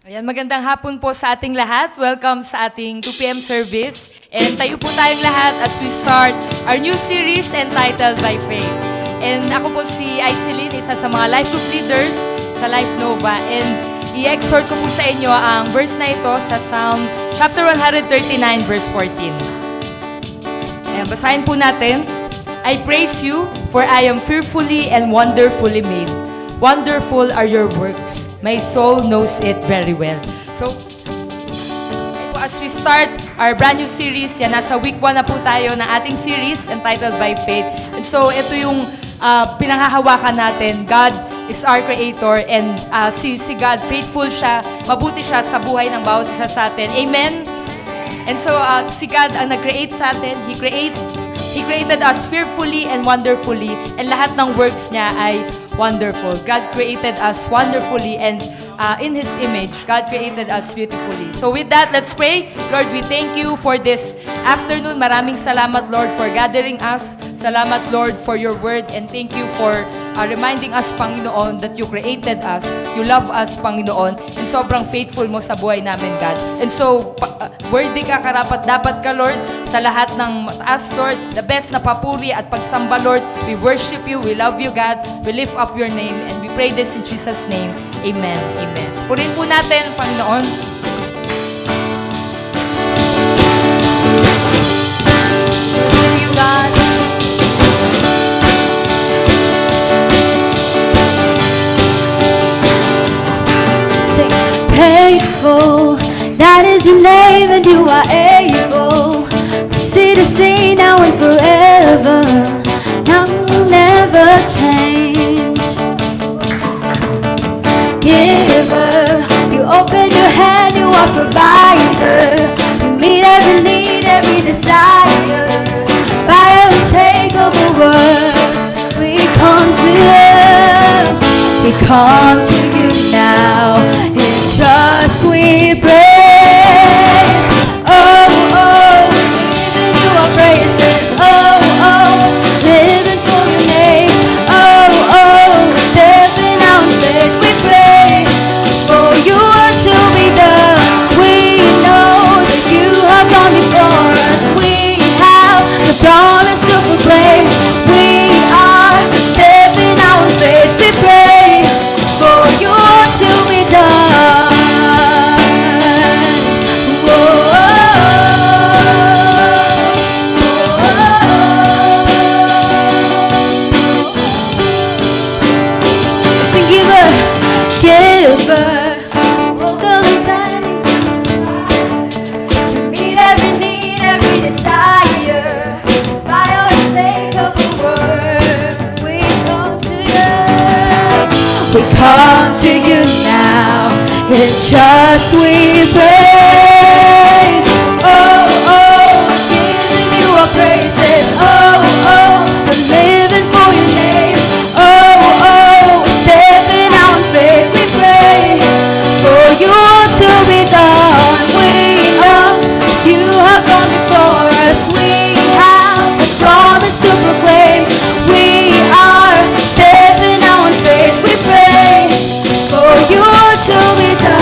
Ayan, magandang hapon po sa ating lahat. Welcome sa ating 2 p.m. service. And tayo po tayong lahat as we start our new series entitled By Faith. And ako po si Aiselin, isa sa mga life group leaders sa Life Nova. And i-exhort ko po sa inyo ang verse na ito sa Psalm chapter 139, verse 14. Ayan, basahin po natin. I praise you, for I am fearfully and wonderfully made. Wonderful are your works. My soul knows it very well. So, as we start our brand new series, yan, nasa week 1 na po tayo na ating series entitled By Faith. And so, ito yung pinanghahawakan natin. God is our Creator and si God, faithful siya, mabuti siya sa buhay ng bawat isa sa atin. Amen? And so, si God ang nag-create sa atin. He created us fearfully and wonderfully, and lahat ng works niya ay wonderful. God created us wonderfully, and in His image, God created us beautifully. So with that, let's pray. Lord, we thank you for this afternoon. Maraming salamat, Lord, for gathering us. Salamat, Lord, for your word, and thank you for reminding us, Panginoon, that you created us. You love us, Panginoon, and sobrang faithful mo sa buhay namin, God. And so, worthy ka, karapat dapat ka, Lord, sa lahat ng mataas, Lord, the best na papuri at pagsamba, Lord. We worship you, we love you, God. We lift up your name, and we pray this in Jesus' name. Amen. Amen. Purin po natin, Panginoon. Thank you, God. Sing, faithful, that is your name, and you are able to see the scene now and forever. Now you never change. Giver, you open your hand, you are provider. You meet every need, every desire. By your unshakable word, we come to you. We come to you now. In trust we praise. Oh, oh, giving you our praises. Oh, oh, living for your name. Oh, oh, stepping out in faith we pray. For you are to be done. We know that you have gone before us. We have the promise to proclaim. We are stepping out in faith we pray. For you are to be done. Sing, giver, giver, still eternity. Meet every need, every desire. By your unshakable word, we come to you. We come to you now. In trust we praise. Oh, oh, giving you our praises. Oh, oh, we're living for your name. Oh, oh, stepping out in faith we pray. For you are to be done. We are, you have gone before us. We have the promise to proclaim. We are stepping out in faith we pray. For you are to be done.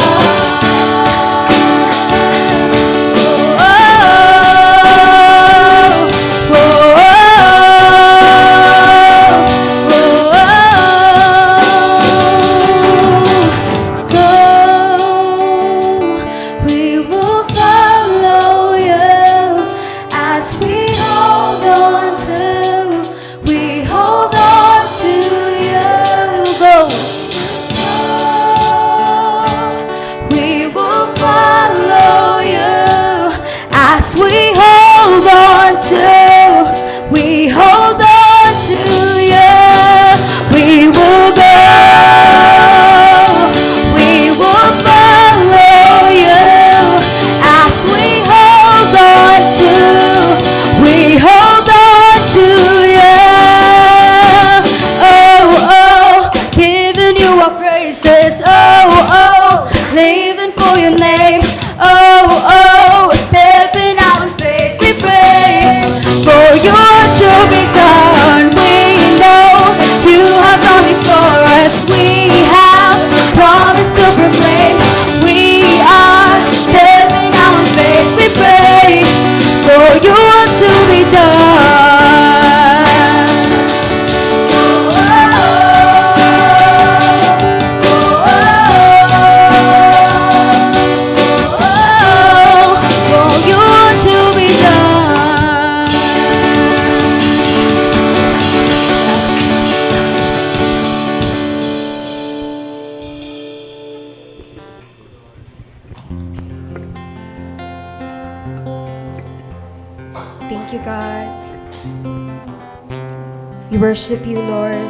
We worship you, Lord.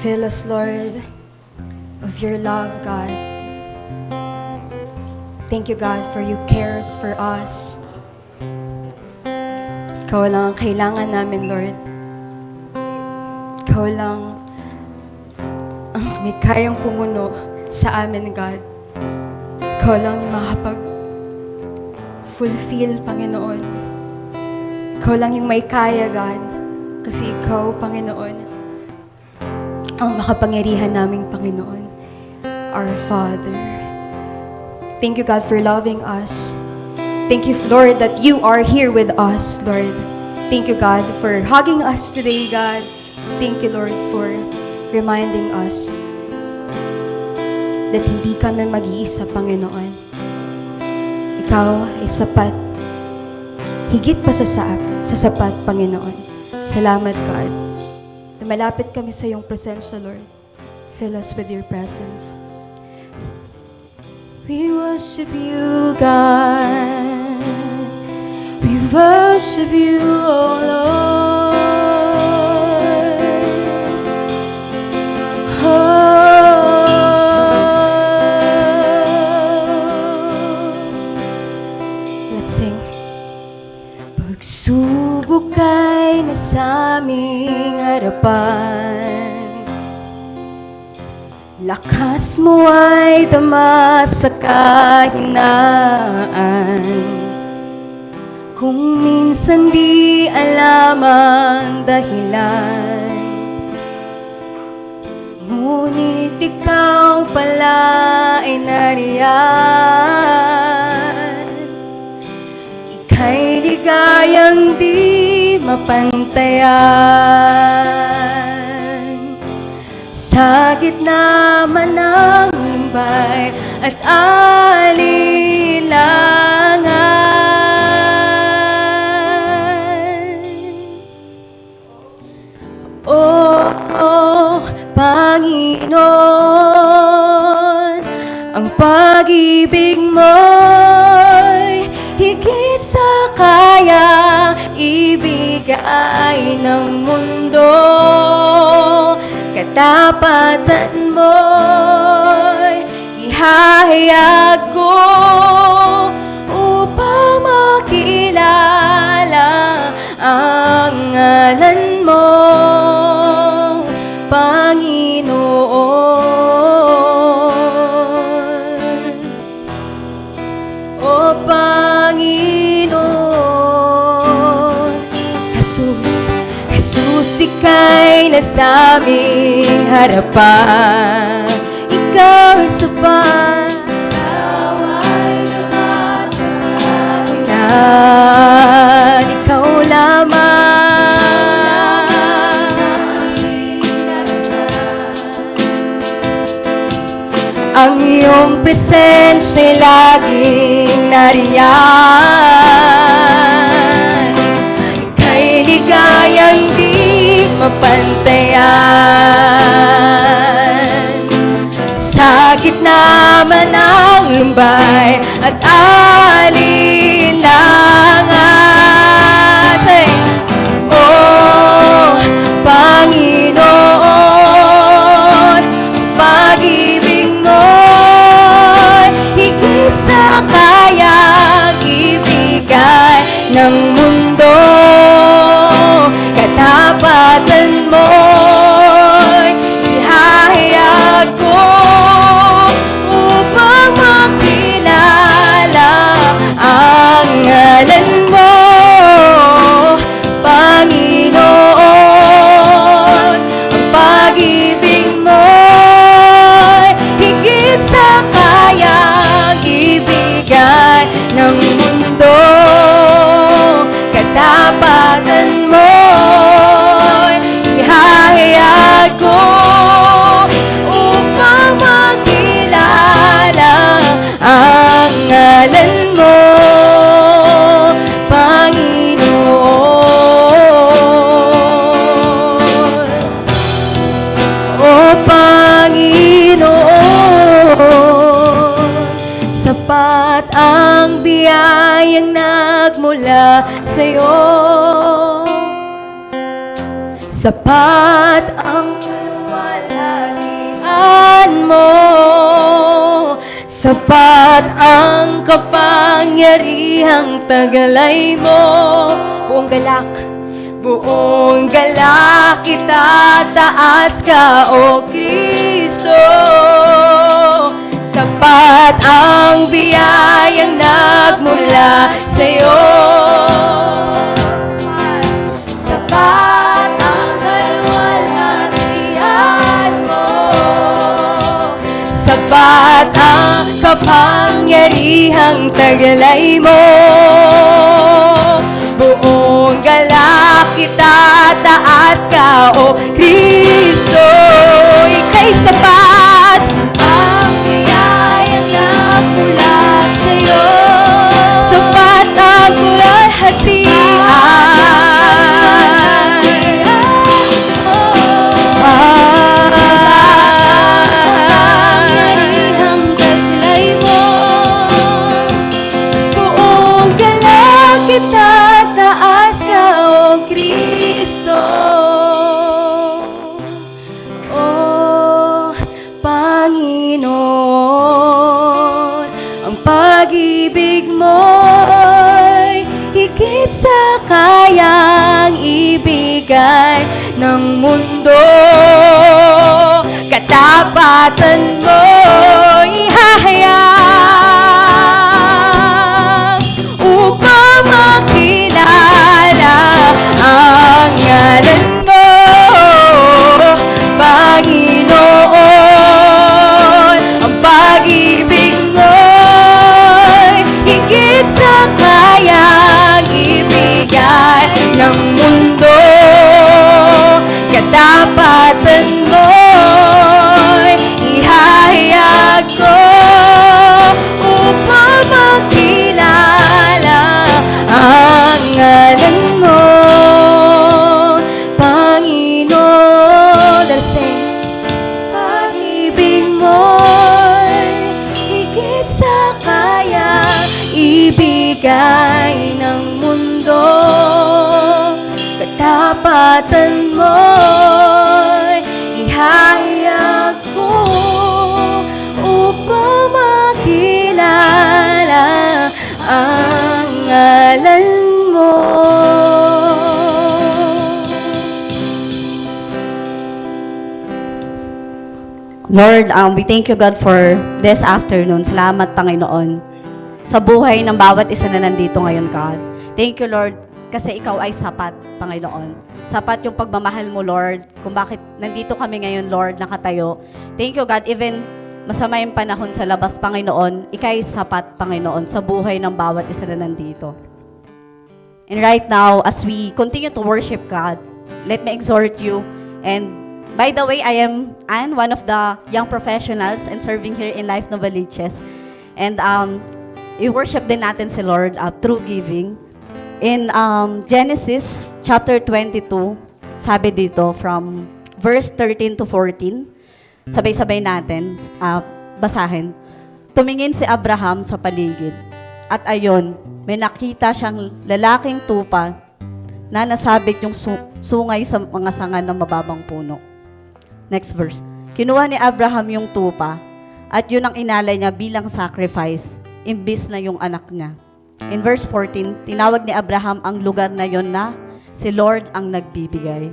Fill us, Lord, of your love, God. Thank you, God, for you cares for us. Ikaw lang ang kailangan namin, Lord. Ikaw lang ang may kayang pumuno sa amin, God. Ikaw lang yung makapag-fulfill, Panginoon. Ikaw lang yung may kaya, God. Kasi ikaw, Panginoon, ang makapangyarihan naming Panginoon, our Father. Thank you, God, for loving us. Thank you, Lord, that you are here with us, Lord. Thank you, God, for hugging us today, God. Thank you, Lord, for reminding us that hindi kami mag-iisa, Panginoon. Ikaw ay sapat. Higit pa sa sapat, Panginoon. Salamat, God. Na malapit kami sa iyong presensya, Lord. Fill us with your presence. We worship you, God. We worship you, oh Lord. Let's sing. Pagsubok ay nasa aming harapan, lakas mo ay tama sa kahinaan. Kung minsan di alam ang dahilan, ngunit ikaw pala ay nariyan. Ika'y ligayang di mapantayan. Sa gitna man ng lumbay at alinlangan. Oh, Panginoon, ang pag-ibig mo'y higit sa kayang ibigay ng mundo. Katapatan mo'y ihahayag ko upang makilala ang ngalan mo, Panginoon. O Panginoon, Jesus, ika'y nasa aming harapan. Ikaw ay sapat. Ikaw ay naman sa kahinaan. Ikaw lamang ang iyong presensya'y laging nariyan. Ika'y ligayang di mapantayan. Sa gitna man ng lumbay at alinlangan. Say, oh, Panginoon, pag-ibig mo'y higit sa kayang ibigay ng mundo. Katapatan mo'y ihahayag ko upang makilala ang Sapat ang kaluwalhatian mo, sapat ang kapangyarihang tagalay mo. Buong galak itataas ka, O Kristo. Sapat ang biyayang nagmula sa'yo. Sapat ang kaluwalhatian mo, sapat ang kapangyarihang tagalay mo. Buong galak itataas ka, O Kristo. Ika'y sapat ang biyayang nagmula sa'yo. Sapat ang kapangyarihang taglay mo. Buong galak itataas ka, O Kristo. O Panginoon, ang pag-ibig mo'y higit sa kayang ibigay ng mundo. Katapatan mo'y ihahayag upang makilala ang ngalan mo, Panginoon. Ang pag-ibig mo'y higit sa kayang ibigay ng mundo. Katapatan mo'y ihahayag ko upang makilala ang ngalan mo, Panginoon. Let's sing. Pag-ibig mo'y higit sa kayang ibigay ng mundo. Katapatan mo'y ihahayag ko upang makilala ang ngalan mo. Lord, we thank you, God, for this afternoon. Salamat, Panginoon, sa buhay ng bawat isa na nandito ngayon, God. Thank you, Lord, kasi ikaw ay sapat, Panginoon. Sapat yung pagmamahal mo, Lord, kung bakit nandito kami ngayon, Lord, nakatayo. Thank you, God, even masama yung panahon sa labas, Panginoon, ikaw ay sapat, Panginoon, sa buhay ng bawat isa na nandito. And right now, as we continue to worship God, let me exhort you. And by the way, I am Anne, one of the young professionals and serving here in Life Novaliches. And i-worship din natin si Lord through giving. In Genesis chapter 22, sabi dito from verse 13 to 14, sabay-sabay natin basahin. Tumingin si Abraham sa paligid. At ayon, may nakita siyang lalaking tupa na nasabit yung sungay sa mga sanga ng mababang puno. Next verse. Kinuha ni Abraham yung tupa at yun ang inalay niya bilang sacrifice, imbis na yung anak niya. In verse 14, tinawag ni Abraham ang lugar na yon na si Lord ang nagbibigay.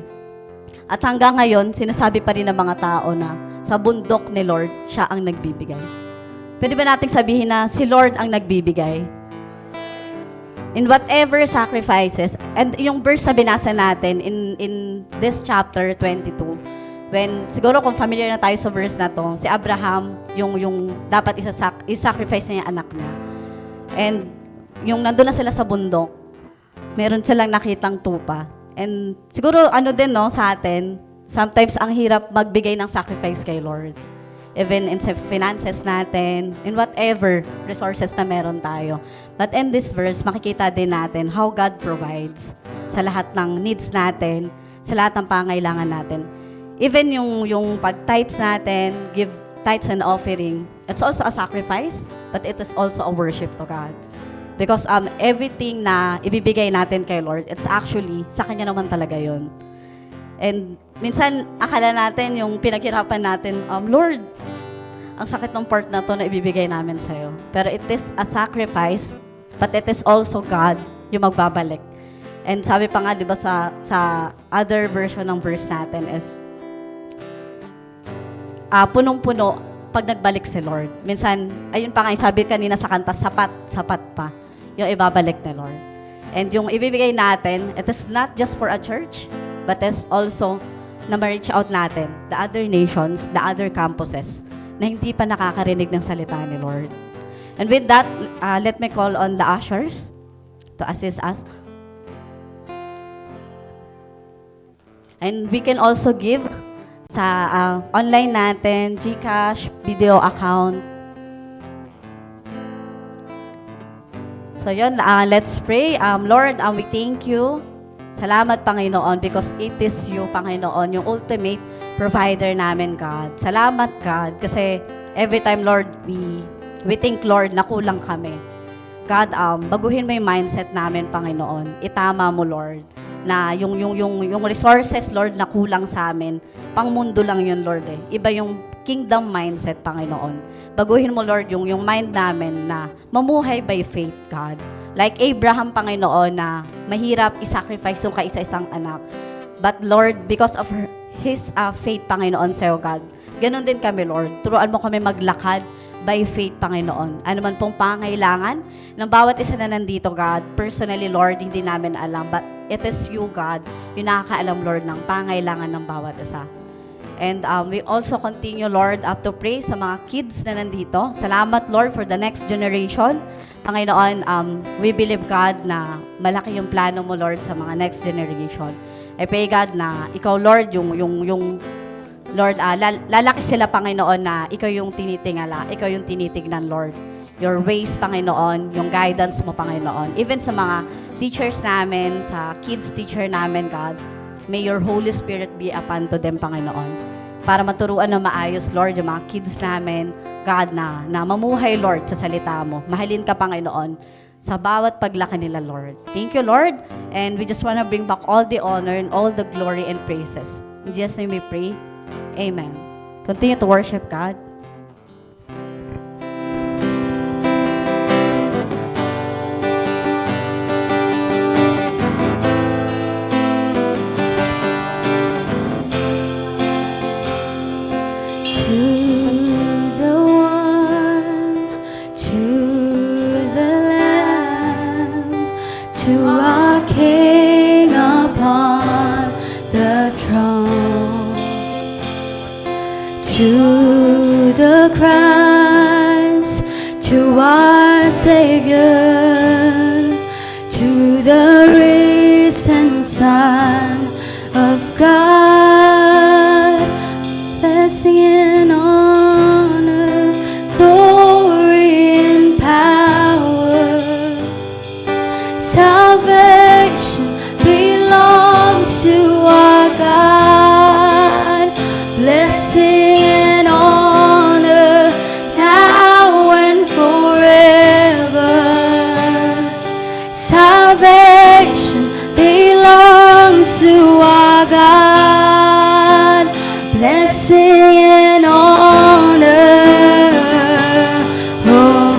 At hanggang ngayon, sinasabi pa rin ng mga tao na sa bundok ni Lord, siya ang nagbibigay. Pwede ba nating sabihin na si Lord ang nagbibigay? In whatever sacrifices, and yung verse na binasa natin in this chapter 22, when, siguro kung familiar na tayo sa verse na to, si Abraham, yung dapat isasacrifice niya yung anak niya. And yung nandun na sila sa bundok, meron silang nakitang tupa. And siguro ano din no, sa atin, sometimes ang hirap magbigay ng sacrifice kay Lord. Even in sa finances natin, in whatever resources na meron tayo. But in this verse, makikita din natin how God provides sa lahat ng needs natin, sa lahat ng pangailangan natin. Even yung pag-tithes natin, give tithes and offering, it's also a sacrifice, but it is also a worship to God. Because everything na ibibigay natin kay Lord, it's actually, sa Kanya naman talaga yun. And minsan, akala natin yung pinaghirapan natin, Lord, ang sakit ng part na to na ibibigay namin sa'yo. Pero it is a sacrifice, but it is also God yung magbabalik. And sabi pa nga, di ba, sa other version ng verse natin is, punong-puno pag nagbalik si Lord. Minsan, ayun pa nga, sabi kanina sa kanta, sapat pa yung ibabalik ni Lord. And yung ibibigay natin, it is not just for a church, but it's also na ma-reach out natin, the other nations, the other campuses, na hindi pa nakakarinig ng salita ni Lord. And with that, let me call on the ushers to assist us. And we can also give sa online natin, GCash, video account. So yun, let's pray. Lord, we thank you. Salamat, Panginoon, because it is you, Panginoon, yung ultimate provider namin, God. Salamat, God, kasi every time, Lord, we think, Lord, na kulang kami. God, baguhin mo yung mindset namin, Panginoon. Itama mo, Lord, na yung resources, Lord, na kulang sa amin, pang mundo lang yun, Lord, eh. Iba yung kingdom mindset, Panginoon. Baguhin mo, Lord, yung mind namin na mamuhay by faith, God. Like Abraham, Panginoon, na mahirap isacrifice yung kaisa-isang anak. But, Lord, because of his faith, Panginoon, sa'yo, God, ganun din kami, Lord. Turuan mo kami maglakad by faith, Panginoon. Ano man pong pangailangan ng bawat isa na nandito, God. Personally, Lord, hindi namin alam. But it is you, God, yung nakakaalam, Lord, ng pangailangan ng bawat isa. And we also continue, Lord, to pray sa mga kids na nandito. Salamat, Lord, for the next generation. Panginoon, we believe, God, na malaki yung plano mo, Lord, sa mga next generation. I pray, God, na ikaw, Lord, yung Lord, lalaki sila, Panginoon, na ikaw yung tinitingala, ikaw yung tinitignan, Lord. Your ways, Panginoon, yung guidance mo, Panginoon. Even sa mga teachers namin, sa kids teacher namin, God, may your Holy Spirit be upon to them, Panginoon. Para maturuan na maayos, Lord, yung mga kids namin, God, na mamuhay, Lord, sa salita mo. Mahalin ka, Panginoon, sa bawat paglaki nila, Lord. Thank you, Lord. And we just want to bring back all the honor and all the glory and praises. In Jesus' name we pray. Amen. Continue to worship God. To our King upon the throne, to the Christ, to our Savior, to the risen Son of God, blessing and honor, glory and power. Salvation belongs to our God. Blessing and honor now and forever. Salvation belongs to our God. Blessing and honor. Oh,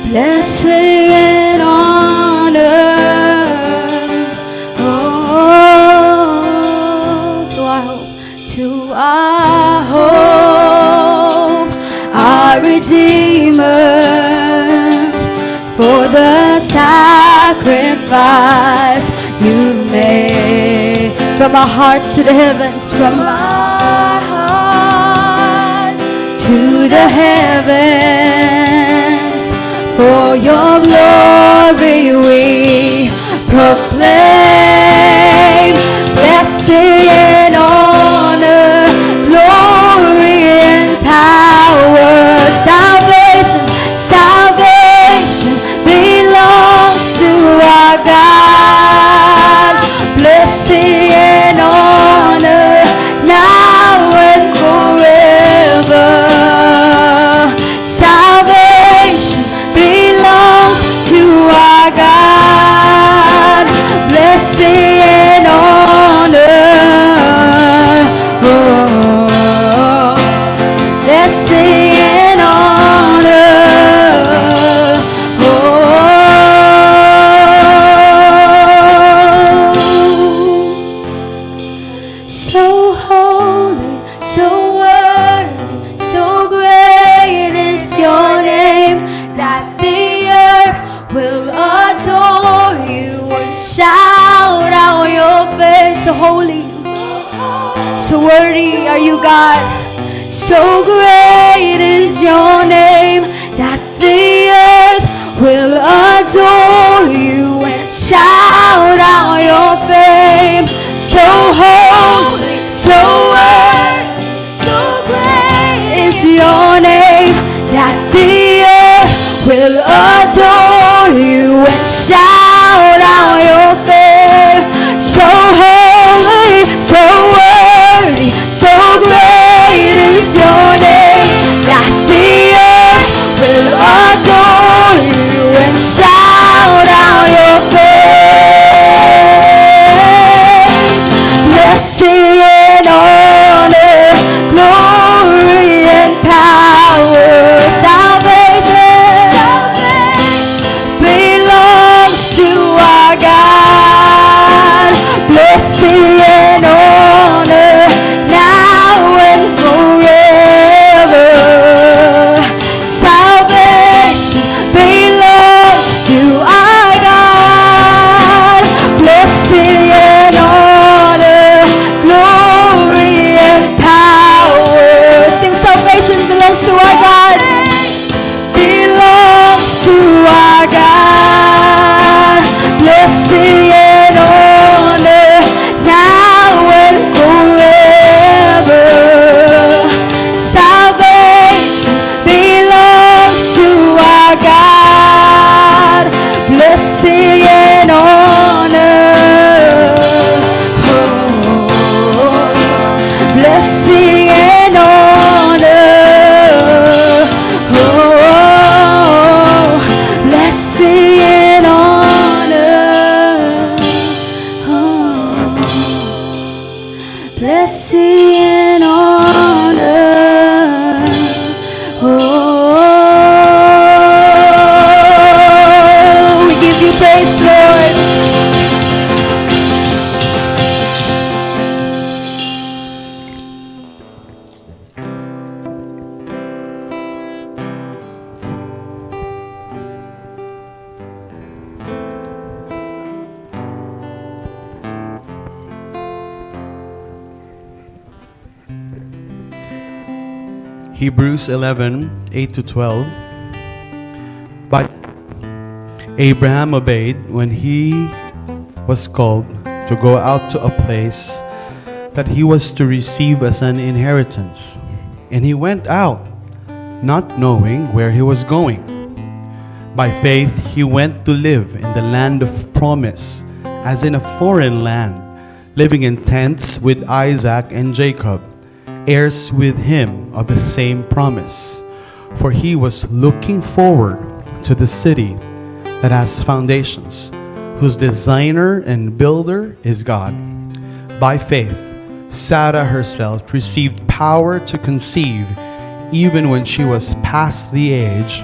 blessing and honor. Oh, to our hope, our Redeemer, for the sacrifice you made. From our hearts to the heavens, from our hearts to the heavens, for your glory we proclaim. Blessing and honor, glory and power. Salvation belongs to our God. Blessing and honor now and forever. Salvation belongs to our God. you, God. So great is your name that the earth will adore you and shout out your fame. So holy, so worthy, so great is your name that the earth will adore you and shout out your fame. So holy, so worthy, so great is your name that the earth will adore you and shout out your fame. Blessing and honor, glory and power, salvation belongs to our God. Blessing and honor now and forever. Salvation belongs to our God. Blessing and honor, glory and power. Sing, salvation belongs to our God. Belongs to our God. Blessing and honor now and forever. Salvation belongs to our God. Blessing and honor. Oh, blessing and honor. Oh, blessing and honor. Oh, blessing and honor. Oh, we give you praise, Lord. Hebrews 11, 8 to 12. But Abraham obeyed when he was called to go out to a place that he was to receive as an inheritance. And he went out, not knowing where he was going. By faith, he went to live in the land of promise, as in a foreign land, living in tents with Isaac and Jacob, heirs with him of the same promise. For he was looking forward to the city that has foundations, whose designer and builder is God. By faith, Sarah herself received power to conceive even when she was past the age,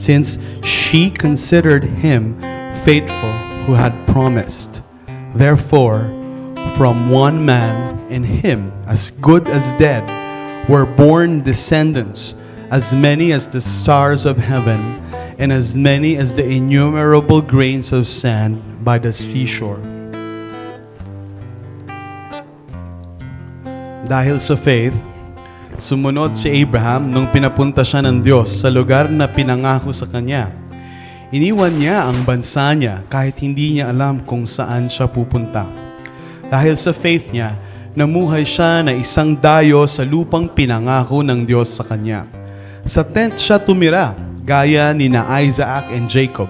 since she considered him faithful who had promised. Therefore, from one man, in him as good as dead, were born descendants, as many as the stars of heaven, and as many as the innumerable grains of sand by the seashore. Dahil sa faith, sumunod si Abraham nung pinapunta siya ng Diyos sa lugar na pinangako sa kanya. Iniwan niya ang bansa niya kahit hindi niya alam kung saan siya pupunta. Dahil sa faith niya, namuhay siya na isang dayo sa lupang pinangako ng Diyos sa kanya. Sa tent siya tumira, gaya ni na Isaac and Jacob,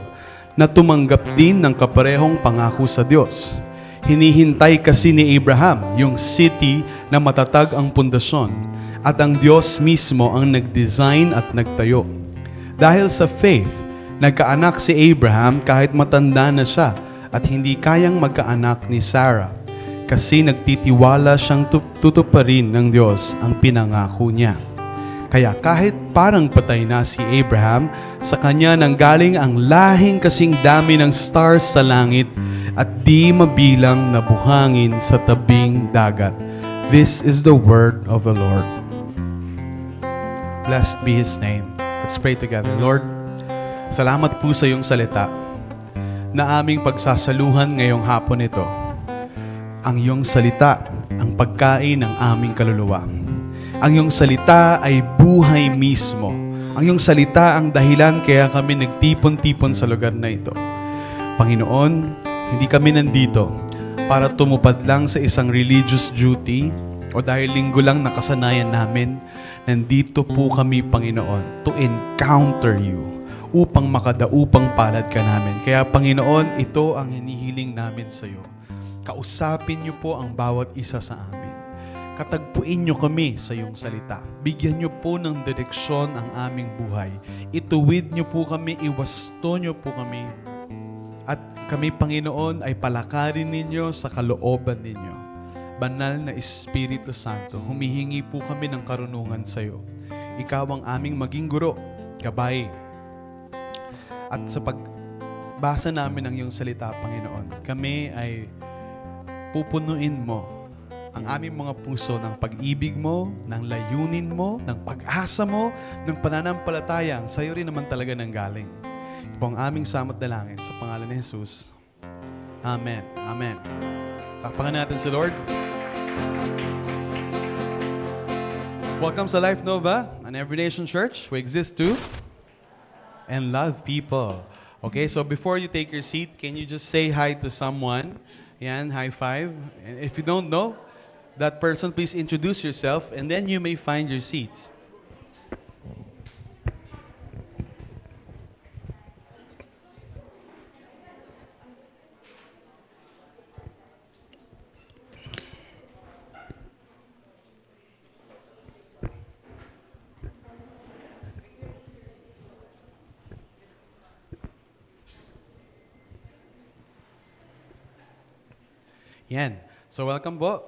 na tumanggap din ng kaparehong pangako sa Diyos. Hinihintay kasi ni Abraham yung city na matatag ang pundasyon, at ang Diyos mismo ang nag-design at nagtayo. Dahil sa faith, nagkaanak si Abraham kahit matanda na siya at hindi kayang magkaanak ni Sarah, kasi nagtitiwala siyang tutuparin ng Diyos ang pinangako niya. Kaya kahit parang patay na si Abraham, sa kanya nanggaling ang lahing kasing dami ng stars sa langit at di mabilang na buhangin sa tabing dagat. This is the word of the Lord. Blessed be His name. Let's pray together. Lord, salamat po sa iyong salita na aming pagsasaluhan ngayong hapon ito. Ang iyong salita, ang pagkain ng aming kaluluwa. Ang iyong salita ay buhay mismo. Ang iyong salita ang dahilan kaya kami nagtipon-tipon sa lugar na ito. Panginoon, hindi kami nandito para tumupad lang sa isang religious duty o dahil linggo lang nakasanayan namin. Nandito po kami, Panginoon, to encounter you upang makadaupang palad ka namin. Kaya, Panginoon, ito ang hinihiling namin sa iyo. Kausapin niyo po ang bawat isa sa amin. Katagpuin niyo kami sa iyong salita. Bigyan niyo po ng direksyon ang aming buhay. Ituwid niyo po kami, iwasto niyo po kami. At kami, Panginoon, ay palakarin ninyo sa kalooban ninyo. Banal na Espiritu Santo, humihingi po kami ng karunungan sa iyo. Ikaw ang aming maging guro, gabay. At sa pagbasa namin ng iyong salita, Panginoon, kami ay pupunuin mo ang aming mga puso ng pag-ibig mo, ng layunin mo, ng pag-asa mo, ng pananampalataya. Sa iyo rin naman talaga nanggaling. Ito po ang aming samot dalangin sa pangalan ni Jesus. Amen. Amen. Takpakan natin si Lord. Welcome sa Life Nova, an Every Nation Church. We exist to and love people. Okay, so before you take your seat, can you just say hi to someone? Yan, high five. And if you don't know that person, please introduce yourself and then you may find your seats. Yan. So welcome po.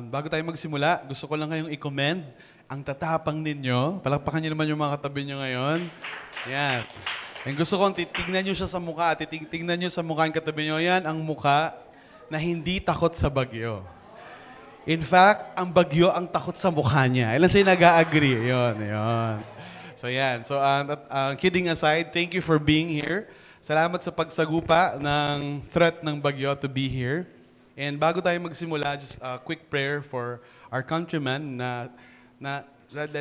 Bago tayo magsimula, gusto ko lang kayong i-commend ang tatapang ninyo. Palakpakan niyo naman yung mga katabi niyo ngayon. Yan. And gusto kong titignan niyo siya sa mukha. Titignan niyo sa mukha yung katabi niyo. Yan ang mukha na hindi takot sa bagyo. In fact, ang bagyo ang takot sa mukha niya. Ilan sa'yo nag-a-agree? Yun. So yan. So kidding aside, thank you for being here. Salamat sa pagsagupa ng threat ng bagyo to be here. And bago tayo magsimula, just a quick prayer for our countrymen na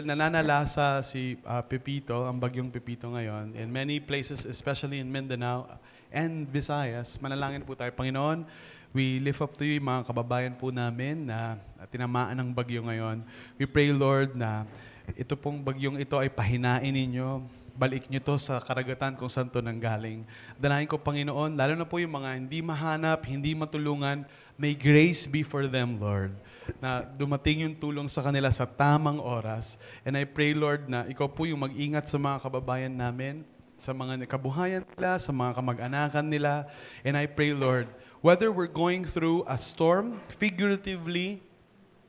nananalasa si Pepito, ang bagyong Pepito ngayon. In many places, especially in Mindanao and Visayas, manalangin po tayo. Panginoon, we lift up to you mga kababayan po namin na tinamaan ng bagyo ngayon. We pray, Lord, na ito pong bagyong ito ay pahinain ninyo. Balik nyo to sa karagatan kung saan to nanggaling. Danahin ko, Panginoon, lalo na po yung mga hindi mahanap, hindi matulungan, may grace be for them, Lord, na dumating yung tulong sa kanila sa tamang oras. And I pray, Lord, na ikaw po yung mag-ingat sa mga kababayan namin, sa mga kabuhayan nila, sa mga kamag-anakan nila. And I pray, Lord, whether we're going through a storm, figuratively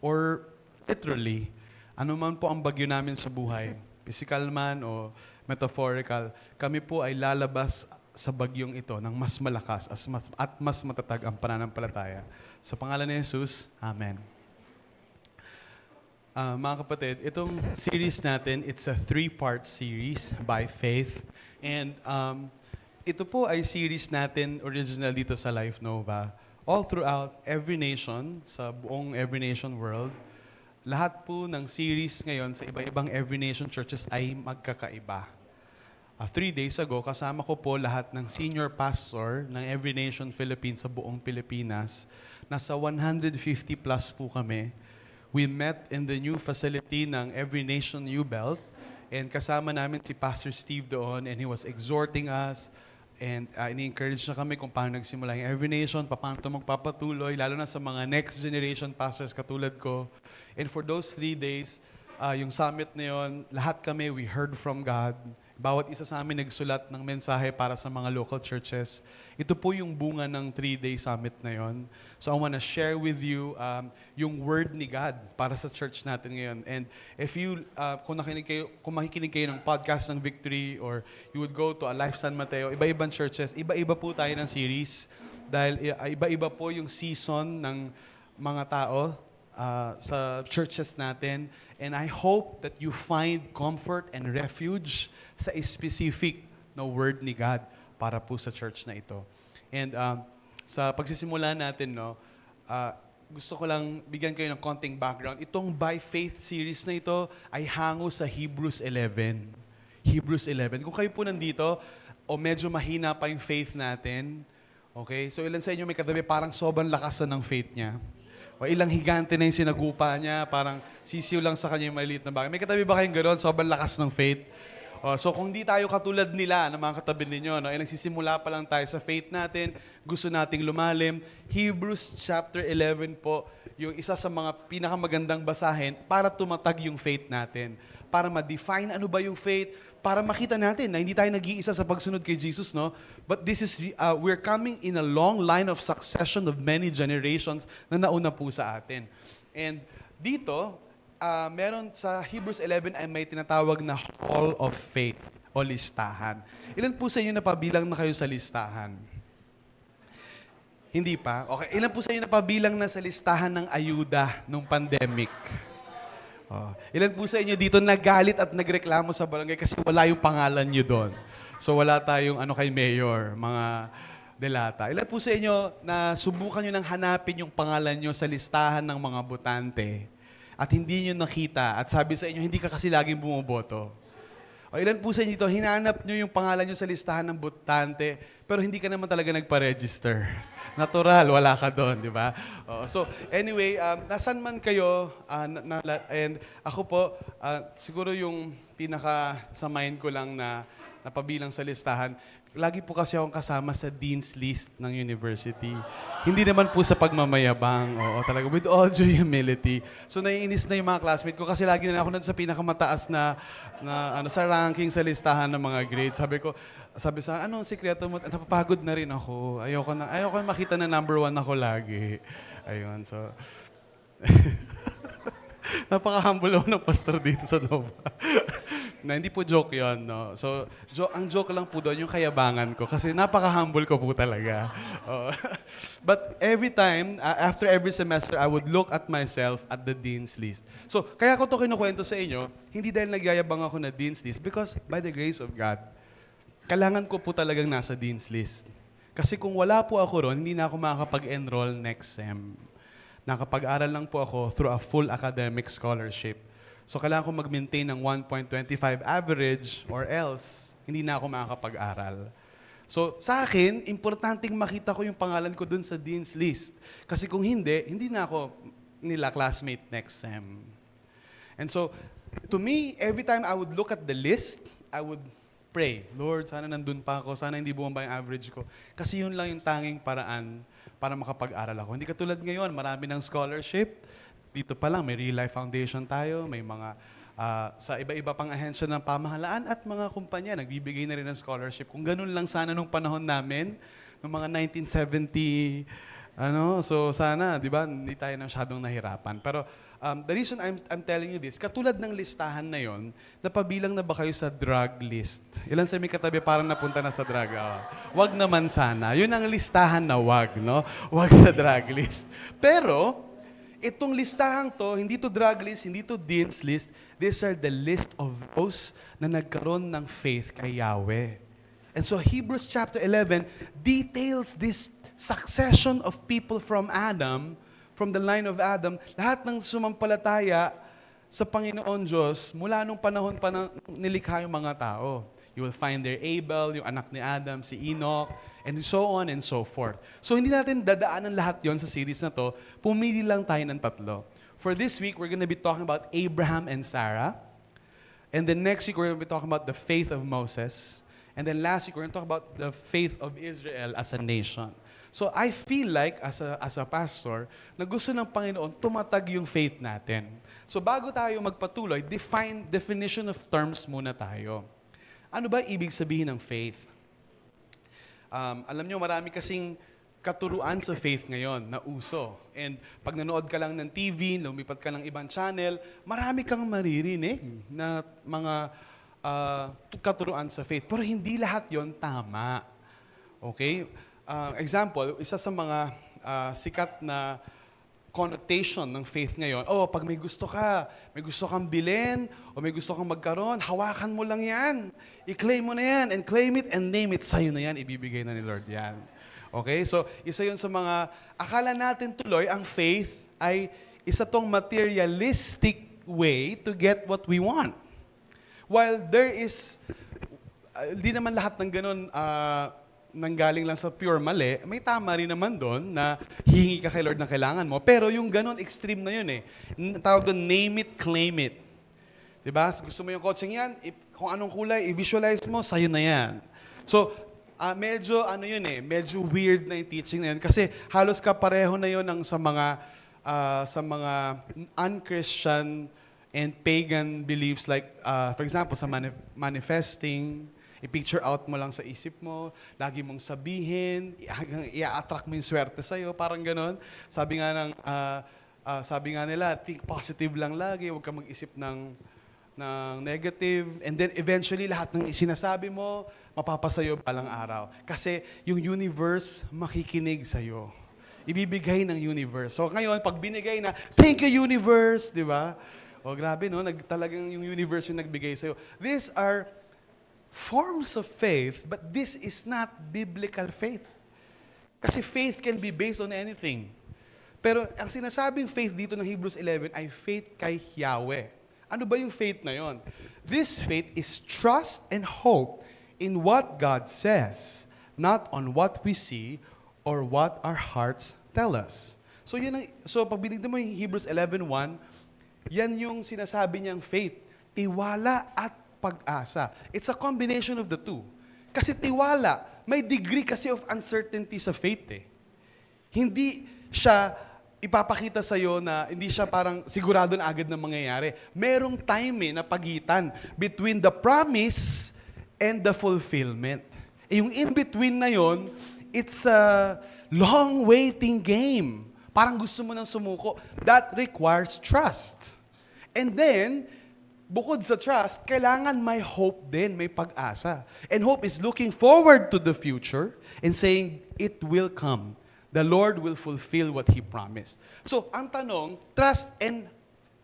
or literally, ano man po ang bagyo namin sa buhay, physical man o metaphorical, kami po ay lalabas sa bagyong ito ng mas malakas at mas matatag ang pananampalataya. Sa pangalan ni Jesus, Amen. Mga kapatid, itong series natin, it's a 3-part series by faith. And ito po ay series natin original dito sa Life Nova. All throughout every nation, sa buong every nation world, lahat po ng series ngayon sa iba-ibang every nation churches ay magkakaiba. 3 days ago, kasama ko po lahat ng senior pastor ng Every Nation Philippines sa buong Pilipinas. Nasa 150 plus po kami. We met in the new facility ng Every Nation U Belt. And kasama namin si Pastor Steve doon and he was exhorting us. And ini-encourage na kami kung paano nagsimula yung Every Nation, paano ito magpapatuloy, lalo na sa mga next generation pastors katulad ko. And for those 3 days, yung summit na yun, lahat kami, we heard from God. Bawat isa sa amin nagsulat ng mensahe para sa mga local churches. Ito po yung bunga ng 3-day summit na yon. So I want to share with you yung word ni God para sa church natin ngayon. And if you, kung makikinig kayo ng podcast ng Victory or you would go to a Life San Mateo, iba-ibang churches, iba-iba po tayo ng series dahil iba-iba po yung season ng mga tao sa churches natin. And I hope that you find comfort and refuge sa specific na word ni God para po sa church na ito. And sa pagsisimula natin, gusto ko lang bigyan kayo ng konting background. Itong By Faith series na ito ay hango sa Hebrews 11. Hebrews 11. Kung kayo po nandito, o medyo mahina pa yung faith natin, okay? So ilan sa inyo may katabi parang sobrang lakas na ng faith niya? O ilang higante na yung sinagupa niya, parang sisiw lang sa kanya yung maliit na bagay. May katabi ba kayong gano'n? Sobrang lakas ng faith? So kung di tayo katulad nila ng mga katabi ninyo, no, nagsisimula pa lang tayo sa faith natin, gusto nating lumalim, Hebrews chapter 11 po, yung isa sa mga pinakamagandang basahin para tumatag yung faith natin. Para ma-define ano ba yung faith, para makita natin na hindi tayo nag-iisa sa pagsunod kay Jesus, no? But this is, we're coming in a long line of succession of many generations na nauna po sa atin. And dito, meron sa Hebrews 11 ay may tinatawag na Hall of Faith o listahan. Ilan po sa inyo napabilang na kayo sa listahan? Hindi pa? Okay. Ilan po sa inyo napabilang na sa listahan ng ayuda nung pandemic? Ilan po sa inyo dito nagalit at nagreklamo sa barangay kasi wala yung pangalan nyo doon? So wala tayong kay mayor, mga delata. Ilan po sa inyo na subukan nyo nang hanapin yung pangalan nyo sa listahan ng mga botante at hindi nyo nakita at sabi sa inyo, hindi ka kasi laging bumoboto? O ilan po sa inyo dito, hinanap nyo yung pangalan nyo sa listahan ng botante pero hindi ka naman talaga nagpa-register? Natural, wala ka doon, di ba? So anyway, nasan man kayo, and ako po, siguro yung pinaka sa mind ko lang na napabilang sa listahan, lagi po kasi akong kasama sa Dean's List ng university. Hindi naman po sa pagmamayabang, talaga, with all due humility. So naiinis na yung mga classmate ko kasi lagi na ako sa pinakamataas na sa ranking sa listahan ng mga grades. Sabi sa anong sikreto mo? Napapagod na rin ako. Ayoko na makita na number 1 ako lagi. Ayun, so napaka-humble ako ng pastor dito sa Nova. Na hindi po joke yon, no? So, ang joke lang po doon yung kayabangan ko kasi napaka-humble ko po talaga. But every time, after every semester, I would look at myself at the Dean's List. So, kaya ko to kinukwento sa inyo, hindi dahil nagyayabang ako na Dean's List, because by the grace of God, kailangan ko po talagang nasa Dean's List. Kasi kung wala po ako ron, hindi na ako makakapag-enroll next sem. Nakapag-aral lang po ako through a full academic scholarship. So, kailangan ko mag-maintain ng 1.25 average or else, hindi na ako makakapag-aral. So, sa akin, importanteng makita ko yung pangalan ko dun sa Dean's List. Kasi kung hindi na ako nila classmate next sem. And so, to me, every time I would look at the list, I would pray, Lord, sana nandun pa ako, sana hindi bumaba yung average ko. Kasi yun lang yung tanging paraan para makapag-aral ako. Hindi katulad ngayon, marami ng scholarship. Dito pa lang, may Real Life Foundation tayo, may mga sa iba-iba pang ahensya ng pamahalaan at mga kumpanya, nagbibigay na rin ng scholarship. Kung ganun lang sana nung panahon namin, nung mga 1970, so sana, di ba, hindi tayo masyadong nahirapan. Pero the reason I'm telling you this, katulad ng listahan na yon, napabilang na ba kayo sa drug list? Ilan sa may katabi parang napunta na sa drug? Wag naman sana. Yun ang listahan na wag, no? Wag sa drug list. Pero, itong listahan to, hindi to drug list, hindi to Dean's List, these are the list of those na nagkaroon ng faith kay Yahweh. And so Hebrews chapter 11 details this succession of people from Adam, from the line of Adam, lahat ng sumampalataya sa Panginoon Diyos mula nung panahon pa na nilikha yung mga tao. You will find there Abel, yung anak ni Adam, si Enoch, and so on and so forth. So hindi natin dadaanan lahat yon sa series na to. Pumili lang tayo ng 3. For this week, we're going to be talking about Abraham and Sarah. And then next week, we're going to be talking about the faith of Moses. And then last week, we're going to talk about the faith of Israel as a nation. So I feel like, as a pastor, na gusto ng Panginoon, tumatag yung faith natin. So bago tayo magpatuloy, definition of terms muna tayo. Ano ba ibig sabihin ng faith? Alam nyo, marami kasing katuruan sa faith ngayon na uso. And pag nanood ka lang ng TV, lumipat ka ng ibang channel, marami kang maririnig na mga katuruan sa faith. Pero hindi lahat yon tama. Okay? Example, isa sa mga sikat na connotation ng faith ngayon, pag may gusto kang bilhin, o may gusto kang magkaroon, hawakan mo lang yan. I-claim mo na yan, and claim it, and name it. Sa'yo na yan, ibibigay na ni Lord yan. Okay? So, isa yun sa mga, akala natin tuloy, ang faith ay isa tong materialistic way to get what we want. While there is, di naman lahat ng ganun nanggaling lang sa pure mali, may tama rin naman doon na hihingi ka kay Lord ng kailangan mo. Pero yung ganun, extreme na yun eh. Tawag doon, name it, claim it. Diba? Gusto mo yung coaching yan, kung anong kulay, i-visualize mo, sa'yo na yan. So, medyo medyo weird na yung teaching na yun kasi halos kapareho na yun ng sa mga un-Christian and pagan beliefs like, for example, sa manifesting, i-picture out mo lang sa isip mo, lagi mong sabihin, i-attract mo yung swerte sa'yo, parang ganon. Sabi nga nila, think positive lang lagi, huwag ka mag-isip ng negative, and then eventually lahat ng sinasabi mo, mapapasayo balang araw. Kasi yung universe makikinig sa'yo. Ibibigay ng universe. So ngayon, pag binigay na, thank you universe, di ba? O grabe no, talagang yung universe yung nagbigay sa'yo. These are forms of faith, but this is not biblical faith. Kasi faith can be based on anything. Pero ang sinasabing faith dito ng Hebrews 11 ay faith kay Yahweh. Ano ba yung faith na yon? This faith is trust and hope in what God says, not on what we see or what our hearts tell us. So pag binigyan mo yung Hebrews 11:1, yan yung sinasabi niyang faith, tiwala at pag-asa. It's a combination of the two. Kasi tiwala, may degree kasi of uncertainty sa faith eh. Hindi siya ipapakita sa'yo na hindi siya parang sigurado na agad na mangyayari. Merong time na pagitan between the promise and the fulfillment. Yung in-between na yon, it's a long waiting game. Parang gusto mo nang sumuko. That requires trust. And then, bukod sa trust, kailangan may hope din, may pag-asa. And hope is looking forward to the future and saying, it will come. The Lord will fulfill what He promised. So, ang tanong, trust and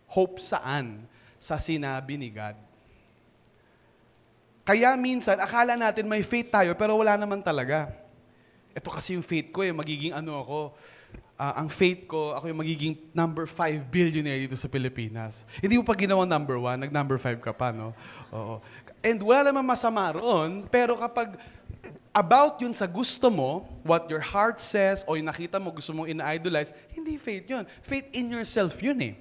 hope saan? Sa sinabi ni God. Kaya minsan, akala natin may faith tayo, pero wala naman talaga. Ito kasi yung faith ko magiging ako, ang faith ko, ako yung magiging number 5 billionaire dito sa Pilipinas. Hindi mo pa ginawang number 1, nag-number 5 ka pa, no? Oo. And wala naman masama roon, pero kapag about yun sa gusto mo, what your heart says, o yung nakita mo, gusto mong ina-idolize, hindi faith yun. Faith in yourself yun eh.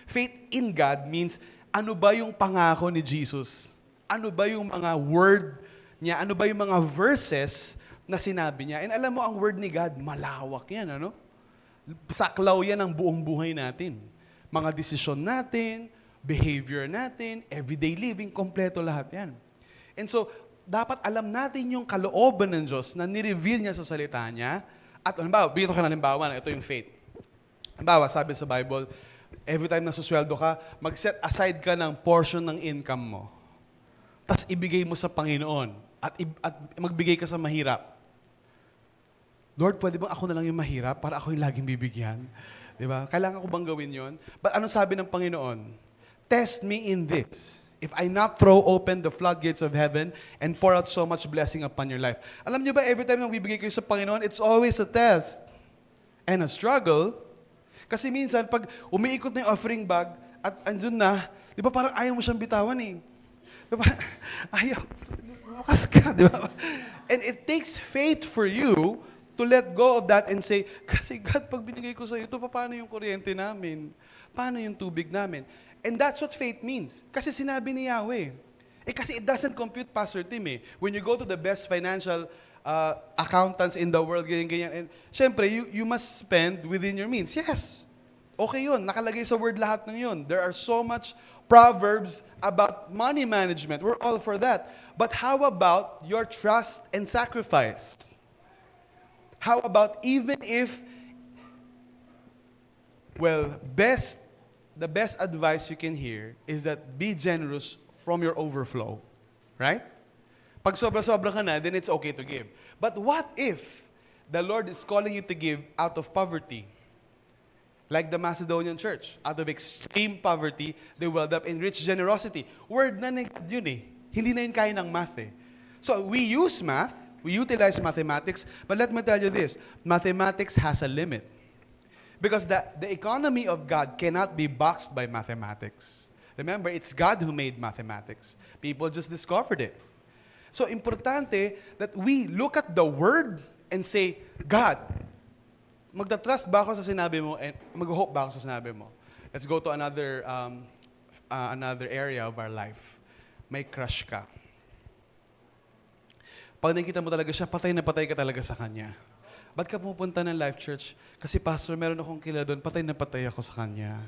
Faith in God means, ano ba yung pangako ni Jesus? Ano ba yung mga word niya? Ano ba yung mga verses na sinabi niya? And alam mo, ang word ni God, malawak yan, ano? Saklaw yan ang buong buhay natin. Mga desisyon natin, behavior natin, everyday living, kompleto lahat yan. And so, dapat alam natin yung kalooban ng Diyos na nireveal niya sa salita niya. At halimbawa, bigyan ko ka ng halimbawa na ito yung faith. Halimbawa, sabi sa Bible, every time na susweldo ka, mag-set aside ka ng portion ng income mo. Tapos ibigay mo sa Panginoon at magbigay ka sa mahirap. Lord, pwede bang ako na lang yung mahirap para ako yung laging bibigyan? Diba? Kailangan ko bang gawin yon? But ano sabi ng Panginoon? Test me in this. If I not throw open the floodgates of heaven and pour out so much blessing upon your life. Alam niyo ba, every time na bibigay kayo sa Panginoon, it's always a test and a struggle. Kasi minsan, pag umiikot na yung offering bag at andun na, di ba parang ayaw mo siyang bitawan eh. Di ba parang ayaw, lumakas ka, di ba? And it takes faith for you to let go of that and say, kasi God, pag binigay ko sa ito, paano yung kuryente namin? Paano yung tubig namin? And that's what faith means. Kasi sinabi ni Yahweh. Kasi it doesn't compute, Pastor Tim eh. When you go to the best financial accountants in the world, ganyan. And syempre, you must spend within your means. Yes. Okay yun. Nakalagay sa word lahat ng yun. There are so much proverbs about money management. We're all for that. But how about your trust and sacrifice? How about even if, the best advice you can hear is that be generous from your overflow. Right? Pag sobra-sobra ka na, then it's okay to give. But what if the Lord is calling you to give out of poverty? Like the Macedonian church. Out of extreme poverty, they welled up in rich generosity. Word na yun eh. Hindi na yun kaya ng math eh. So we use math, We utilize mathematics, but let me tell you this, mathematics has a limit. Because the economy of God cannot be boxed by mathematics. Remember, it's God who made mathematics. People just discovered it. So, importante that we look at the Word and say, God, magta-trust ba ako sa sinabi mo and mag-hope ba ako sa sinabi mo? Let's go to another area of our life. May crush ka. Pag nakikita mo talaga siya, patay na patay ka talaga sa kanya. Ba't ka pupunta ng Life Church? Kasi pastor, meron akong kilala doon, patay na patay ako sa kanya.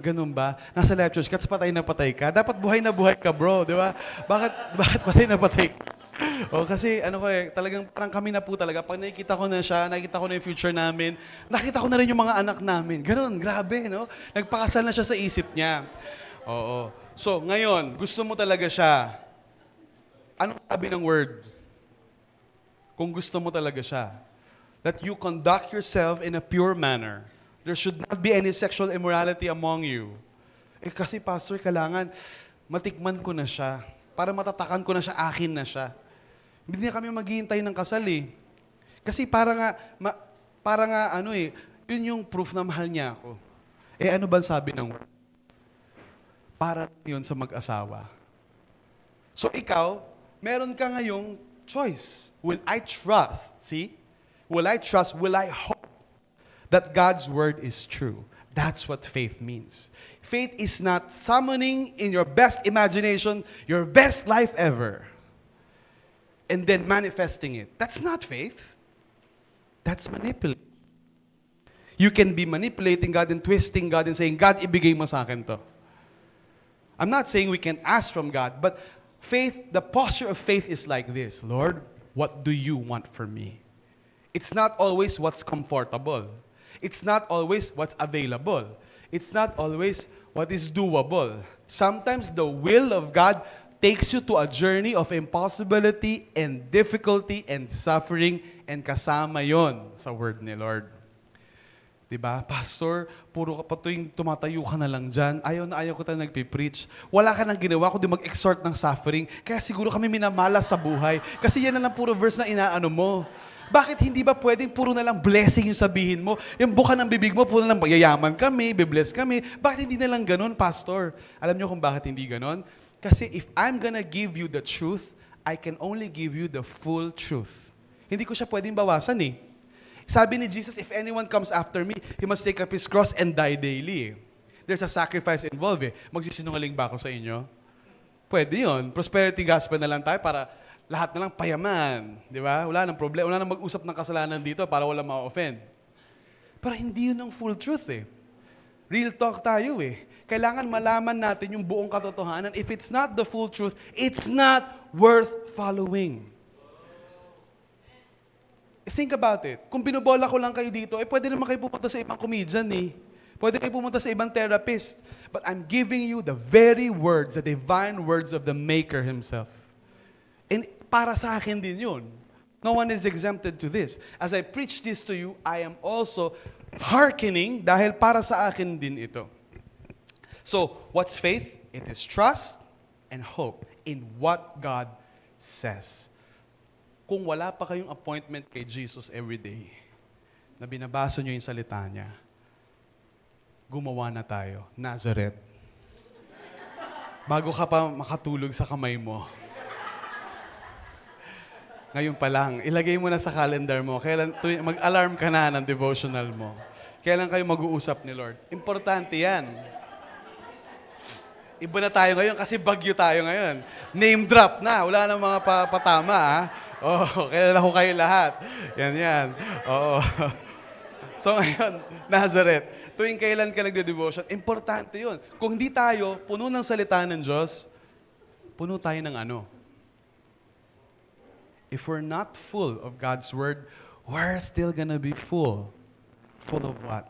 Ganun ba? Nasa Life Church, kasi patay na patay ka. Dapat buhay na buhay ka, bro. Di ba? Bakit patay na patay ka? O kasi talagang parang kami na po talaga. Pag nakikita ko na siya, nakikita ko na yung future namin, nakita ko na rin yung mga anak namin. Ganun, grabe, no? Nagpakasal na siya sa isip niya. Oo. So, ngayon, gusto mo talaga siya. Anong sabi ng word? Kung gusto mo talaga siya. That you conduct yourself in a pure manner. There should not be any sexual immorality among you. Kasi pastor, kailangan matikman ko na siya. Para matatakan ko na siya, akin na siya. Hindi na kami maghihintay ng kasal eh. Kasi yun yung proof na mahal niya ako. Ano ba sabi ng word? Para yun sa mag-asawa. So ikaw, meron ka ngayong choice. Will I trust? See? Will I trust? Will I hope that God's word is true? That's what faith means. Faith is not summoning in your best imagination your best life ever and then manifesting it. That's not faith. That's manipulating. You can be manipulating God and twisting God and saying, God, ibigay mo sa akin to. I'm not saying we can ask from God, but faith, the posture of faith is like this. Lord, what do you want from me? It's not always what's comfortable. It's not always what's available. It's not always what is doable. Sometimes the will of God takes you to a journey of impossibility and difficulty and suffering, and kasama yon sa word ni Lord. Diba? Pastor, puro ka pa tuwing tumatayo ka na lang dyan. Ayaw na ayaw ko tayo nagpipreach. Wala ka nang ginawa kundi mag-exhort ng suffering. Kaya siguro kami minamalas sa buhay. Kasi yan na lang puro verse na inaano mo. Bakit hindi ba pwedeng puro na lang blessing yung sabihin mo? Yung buka ng bibig mo, puro na lang yayaman kami, bibless kami. Bakit hindi na lang ganun, Pastor? Alam niyo kung bakit hindi ganun? Kasi if I'm gonna give you the truth, I can only give you the full truth. Hindi ko siya pwedeng bawasan eh. Sabi ni Jesus, if anyone comes after me, he must take up his cross and die daily. There's a sacrifice involved eh. Magsisinungaling ba ako sa inyo? Pwede yun. Prosperity gospel na lang tayo para lahat na lang payaman. Di ba? Wala nang problema. Wala nang mag-usap ng kasalanan dito para wala ma-offend. Pero hindi yun ang full truth eh. Real talk tayo eh. Kailangan malaman natin yung buong katotohanan. If it's not the full truth, it's not worth following. Think about it. Kung binobola ko lang kayo dito, pwede naman kayo pumunta sa ibang comedian eh. Pwede kayo pumunta sa ibang therapist. But I'm giving you the very words, the divine words of the Maker Himself. And para sa akin din yun. No one is exempted to this. As I preach this to you, I am also hearkening dahil para sa akin din ito. So, what's faith? It is trust and hope in what God says. Kung wala pa kayong appointment kay Jesus every day, na binabasa nyo yung salita niya, gumawa na tayo. Nazareth. Bago ka pa makatulog sa kamay mo, ngayon pa lang, ilagay mo na sa calendar mo. Mag-alarm ka na ng devotional mo. Kailan kayo mag-uusap ni Lord? Importante yan. Iba na tayo ngayon kasi bagyo tayo ngayon. Name drop na. Wala nang mga patama, ha? Oo, kilala ko kayo lahat. Yan. Oo. So ngayon, Nazareth, tuwing kailan ka nagde-devotion, importante yun. Kung hindi tayo puno ng salita ng Diyos, puno tayo ng ano? If we're not full of God's Word, we're still gonna be full. Full of what?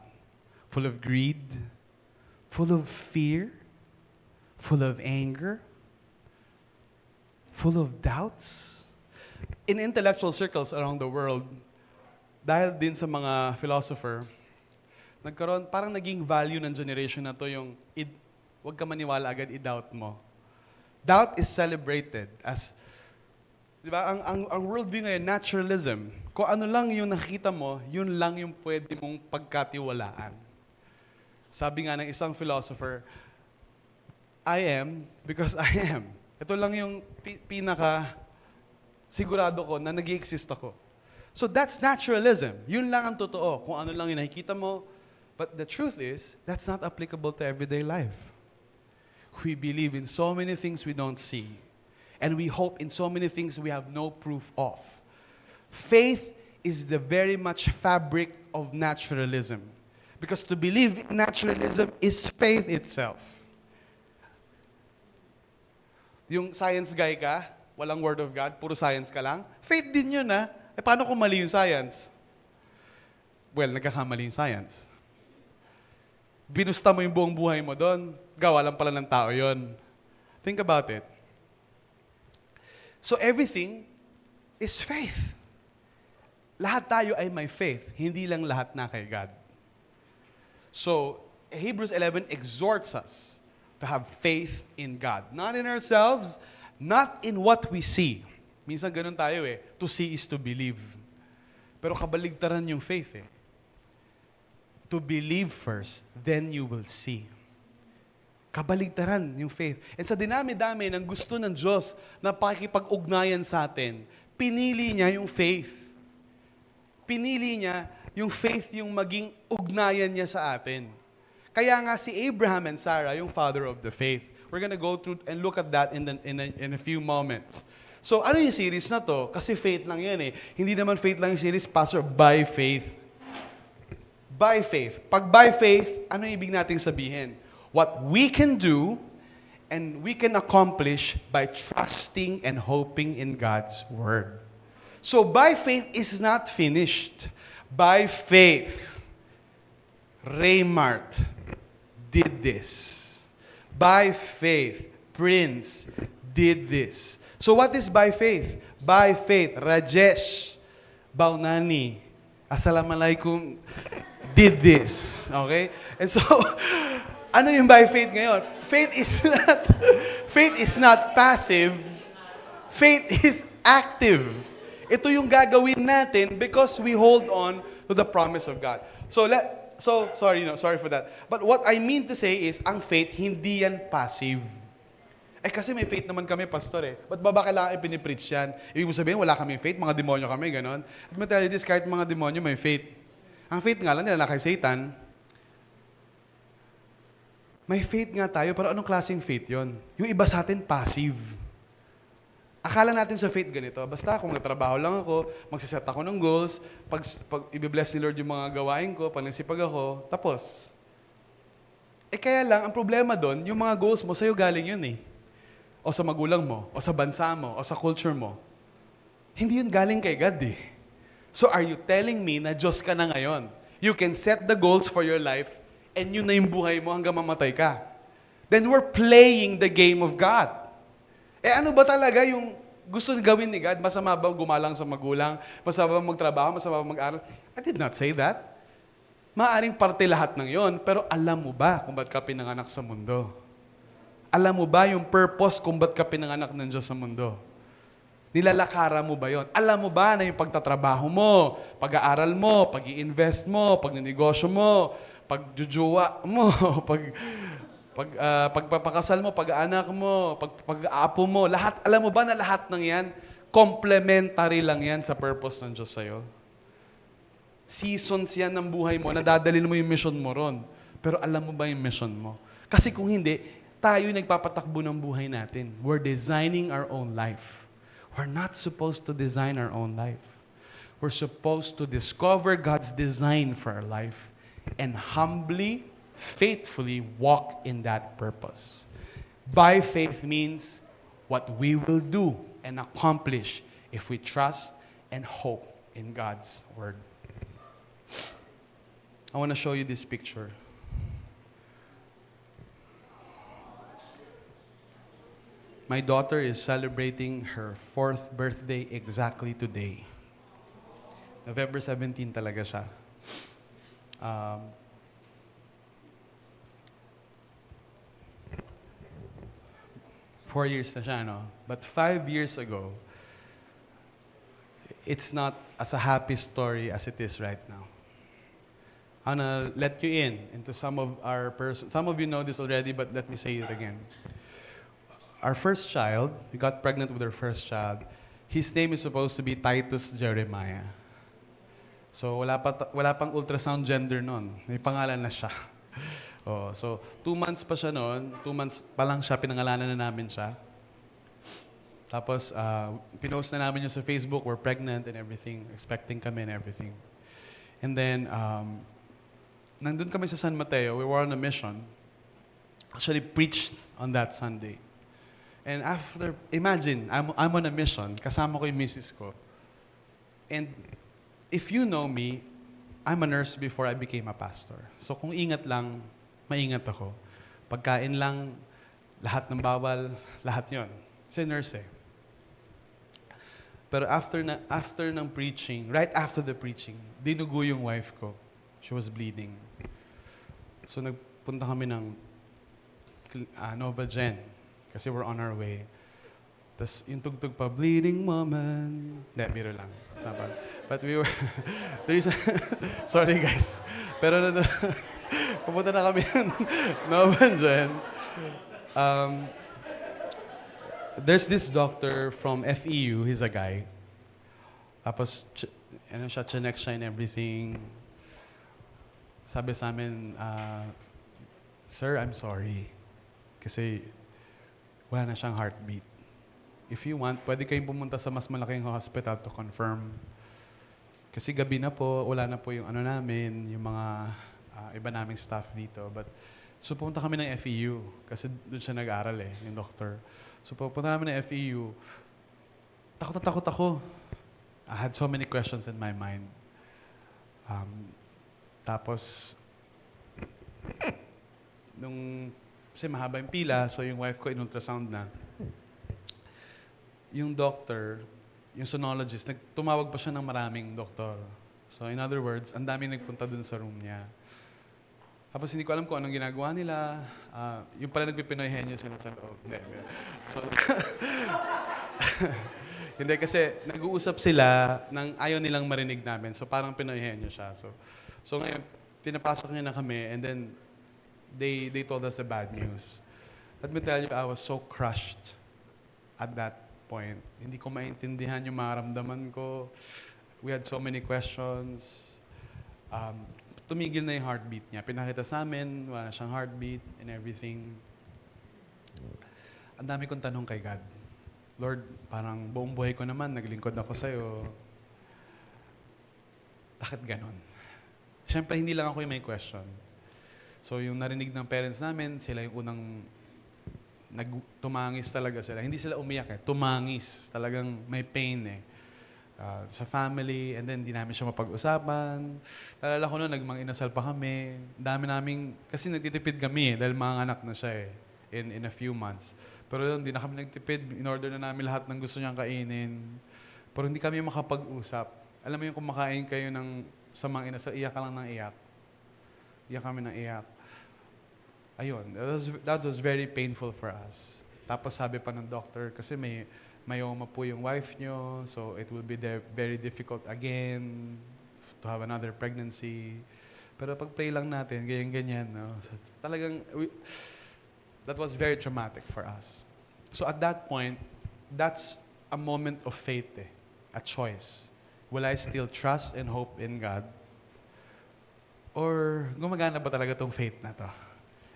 Full of greed? Full of fear? Full of anger? Full of doubts? In intellectual circles around the world, dahil din sa mga philosopher, parang naging value ng generation na to yung, huwag ka maniwala agad, i-doubt mo. Doubt is celebrated as Di ba? Ang worldview ngayon, naturalism. Kung ano lang yung nakikita mo, yun lang yung pwede mong pagkatiwalaan. Sabi nga ng isang philosopher, I am because I am. Ito lang yung pinaka sigurado ko na nag-i-exist ako. So that's naturalism. Yun lang ang totoo. Kung ano lang yung nakikita mo. But the truth is, that's not applicable to everyday life. We believe in so many things we don't see. And we hope in so many things we have no proof of. Faith is the very much fabric of naturalism. Because to believe in naturalism is faith itself. Yung science guy ka, walang word of God, puro science ka lang, faith din yun ha. Eh paano kung mali yung science? Well, nagkakamali yung science. Binusta mo yung buong buhay mo doon, gawa lang pala ng tao yon. Think about it. So everything is faith. Lahat tayo ay may faith, hindi lang lahat na kay God. So, Hebrews 11 exhorts us to have faith in God. Not in ourselves, not in what we see. Minsan ganun tayo eh. To see is to believe. Pero kabaligtaran yung faith eh. To believe first, then you will see. Kabaligtaran yung faith. And sa dinami-dami ng gusto ng Diyos na pakikipag-ugnayan sa atin, pinili niya yung faith. Pinili niya yung faith yung maging ugnayan niya sa atin. Kaya nga si Abraham and Sarah, yung father of the faith. We're gonna go through and look at that in a few moments. So ano yung series na to? Kasi faith lang yan eh. Hindi naman faith lang yung series, Pastor, by faith. By faith. Pag by faith, ano ibig nating sabihin? What we can do and we can accomplish by trusting and hoping in God's Word. So by faith is not finished. By faith, Raymart did this. By faith, Prince did this. So what is by faith? By faith, Rajesh Baunani, Assalamualaikum, did this. Okay? And so, ano yung by faith ngayon? Faith is not passive. Faith is active. Ito yung gagawin natin because we hold on to the promise of God. Sorry for that. But what I mean to say is, ang faith, hindi yan passive. Eh kasi may faith naman kami, pastor eh. Ba't ba kailangan ipinipreach yan? Ibig mo sabihin, wala kaming faith, mga demonyo kami, ganon. At me tell you this, kahit mga demonyo may faith. Ang faith nga lang nila na kay Satan, may faith nga tayo, pero anong klaseng faith yon? Yung iba sa atin, passive. Akala natin sa faith ganito, basta kung nagtrabaho lang ako, magsiset ako ng goals, pag i-bless ni Lord yung mga gawain ko, pag nagsipag ako, tapos. Eh kaya lang, ang problema doon, yung mga goals mo, sa'yo galing yun eh. O sa magulang mo, o sa bansa mo, o sa culture mo. Hindi yun galing kay God eh. So are you telling me na Diyos ka na ngayon? You can set the goals for your life, and yun na yung buhay mo hanggang mamatay ka. Then we're playing the game of God. Eh ano ba talaga yung gusto gawin ni God? Masama ba gumalang sa magulang? Masama ba magtrabaho? Masama ba mag-aral? I did not say that. Maaring parte lahat ng yon, pero alam mo ba kung ba't ka pinanganak sa mundo? Alam mo ba yung purpose kung ba't ka pinanganak ng Diyos sa mundo? Nilalakara mo ba yon? Alam mo ba na yung pagtatrabaho mo, pag-aaral mo, pag-i-invest mo, pag-ninegosyo mo, pag-jujuwa mo, pagpapakasal mo, pag-anak mo, pag-aapo mo, lahat, alam mo ba na lahat ng yan, complementary lang yan sa purpose ng Diyos sa'yo? Seasons yan ng buhay mo, nadadalhin mo yung mission mo ron. Pero alam mo ba yung mission mo? Kasi kung hindi, tayo yung nagpapatakbo ng buhay natin. We're designing our own life. We're not supposed to design our own life. We're supposed to discover God's design for our life and humbly, faithfully walk in that purpose. By faith means what we will do and accomplish if we trust and hope in God's Word. I want to show you this picture. My daughter is celebrating her 4th birthday exactly today. November 17 talaga siya. 4 years na siya, no? But 5 years ago, it's not as a happy story as it is right now. I'm gonna let you in into some of our some of you know this already, but let me say it again. Our first child, we got pregnant with our first child. His name is supposed to be Titus Jeremiah. So wala pang ultrasound gender noon. May pangalan na siya. Oh, so 2 months pa siya noon. 2 months pa lang siya, pinangalanan na namin siya. Tapos, pinost na namin yun sa Facebook, we're pregnant and everything, expecting kami and everything. And then, nandun kami sa San Mateo, we were on a mission. Actually, preached on that Sunday. And after, imagine, I'm on a mission, kasama ko yung misis ko. And if you know me, I'm a nurse before I became a pastor. So kung ingat lang, maingat ako. Pagkain lang, lahat ng bawal, lahat yon. Kasi nurse eh. Pero after ng preaching, right after the preaching, dinugo yung wife ko. She was bleeding. So nagpunta kami ng Nova Gen kasi we're on our way. Tapos yung tugtog pa, bleeding woman. Hindi, biro lang. Saba. But we were, there is sorry guys. Pero pupunta na kami ng Nova Gen. There's this doctor from FEU, he's a guy. Tapos, chinek siya and everything. Sabi sa amin, Sir, I'm sorry. Kasi wala na siyang heartbeat. If you want, pwede kayong pumunta sa mas malaking hospital to confirm. Kasi gabi na po, wala na po yung namin, yung mga iba naming staff dito. So pumunta kami ng FEU kasi doon siya nag-aral yung doctor. So pupunta namin ng FEU. Takot na takot ako. I had so many questions in my mind. Tapos, kasi mahaba yung pila, so yung wife ko in-ultrasound na. Yung doctor, yung sonologist, tumawag pa siya ng maraming doktor. So in other words, ang daming nagpunta dun sa room niya. Tapos hindi ko alam kung anong ginagawa nila. Yung pala nagpipinoy henyo sila sa loob. So, hindi kasi nag-uusap sila nang ayaw nilang marinig namin. So parang pinoy henyo siya. So ngayon, pinapasok niya na kami and then they told us the bad news. Let me tell you, I was so crushed at that point. Hindi ko maintindihan yung maramdaman ko. We had so many questions. Tumigil na yung heartbeat niya. Pinakita sa amin, wala na siyang heartbeat and everything. Ang dami kong tanong kay God. Lord, parang buong buhay ko naman, naglingkod ako sa'yo. Bakit ganon? Siyempre, hindi lang ako yung may question. So, yung narinig ng parents namin, sila yung unang tumangis talaga sila. Hindi sila umiyak tumangis. Talagang may pain sa family, and then di namin siya mapag-usapan. Nalala ko noon, nagmang-inasal pa kami. Dami naming, kasi nagtitipid kami dahil mga anak na siya in a few months. Pero yun, di na kami nagtipid. In-order na namin lahat ng gusto niyang kainin. Pero hindi kami makapag-usap. Alam mo yung kumakain kayo sa mga inasal, iyak ka lang ng iyak. Iyak kami ng iyak. Ayun, that was very painful for us. Tapos sabi pa ng doctor, kasi may myoma po yung wife nyo, so it will be very difficult again to have another pregnancy. Pero pag-pray lang natin, ganyan-ganyan. No? So, talagang, that was very traumatic for us. So at that point, that's a moment of faith, a choice. Will I still trust and hope in God? Or gumagana ba talaga tong faith na to?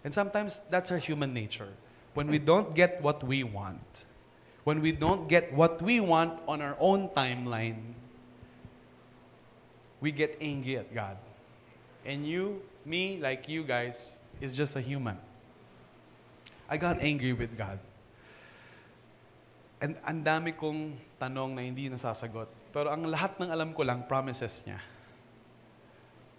And sometimes, that's our human nature. When we don't get what we want, when we don't get what we want on our own timeline, we get angry at God. And me, like you guys, is just a human. I got angry with God. And ang dami kong tanong na hindi nasasagot. Pero ang lahat ng alam ko lang, promises niya.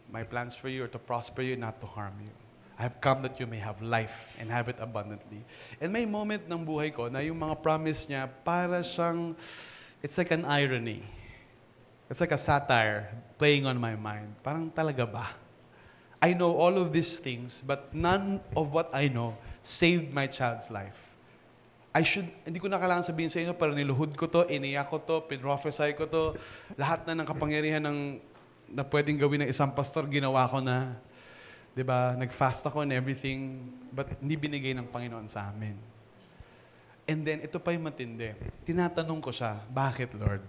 My plans for you are to prosper you, not to harm you. I have come that you may have life and have it abundantly. And may moment ng buhay ko na yung mga promise niya, para siyang, it's like an irony. It's like a satire playing on my mind. Parang talaga ba? I know all of these things, but none of what I know saved my child's life. hindi ko na kailangan sabihin sa inyo, pero niluhod ko to, iniyak ko to, pinrophesy ko to, lahat na ng kapangyarihan na pwedeng gawin ng isang pastor, ginawa ko na. 'Di ba? Nag-fast ako and everything, but hindi binigay ng Panginoon sa amin. And then, ito pa yung matindi. Tinatanong ko siya, bakit Lord?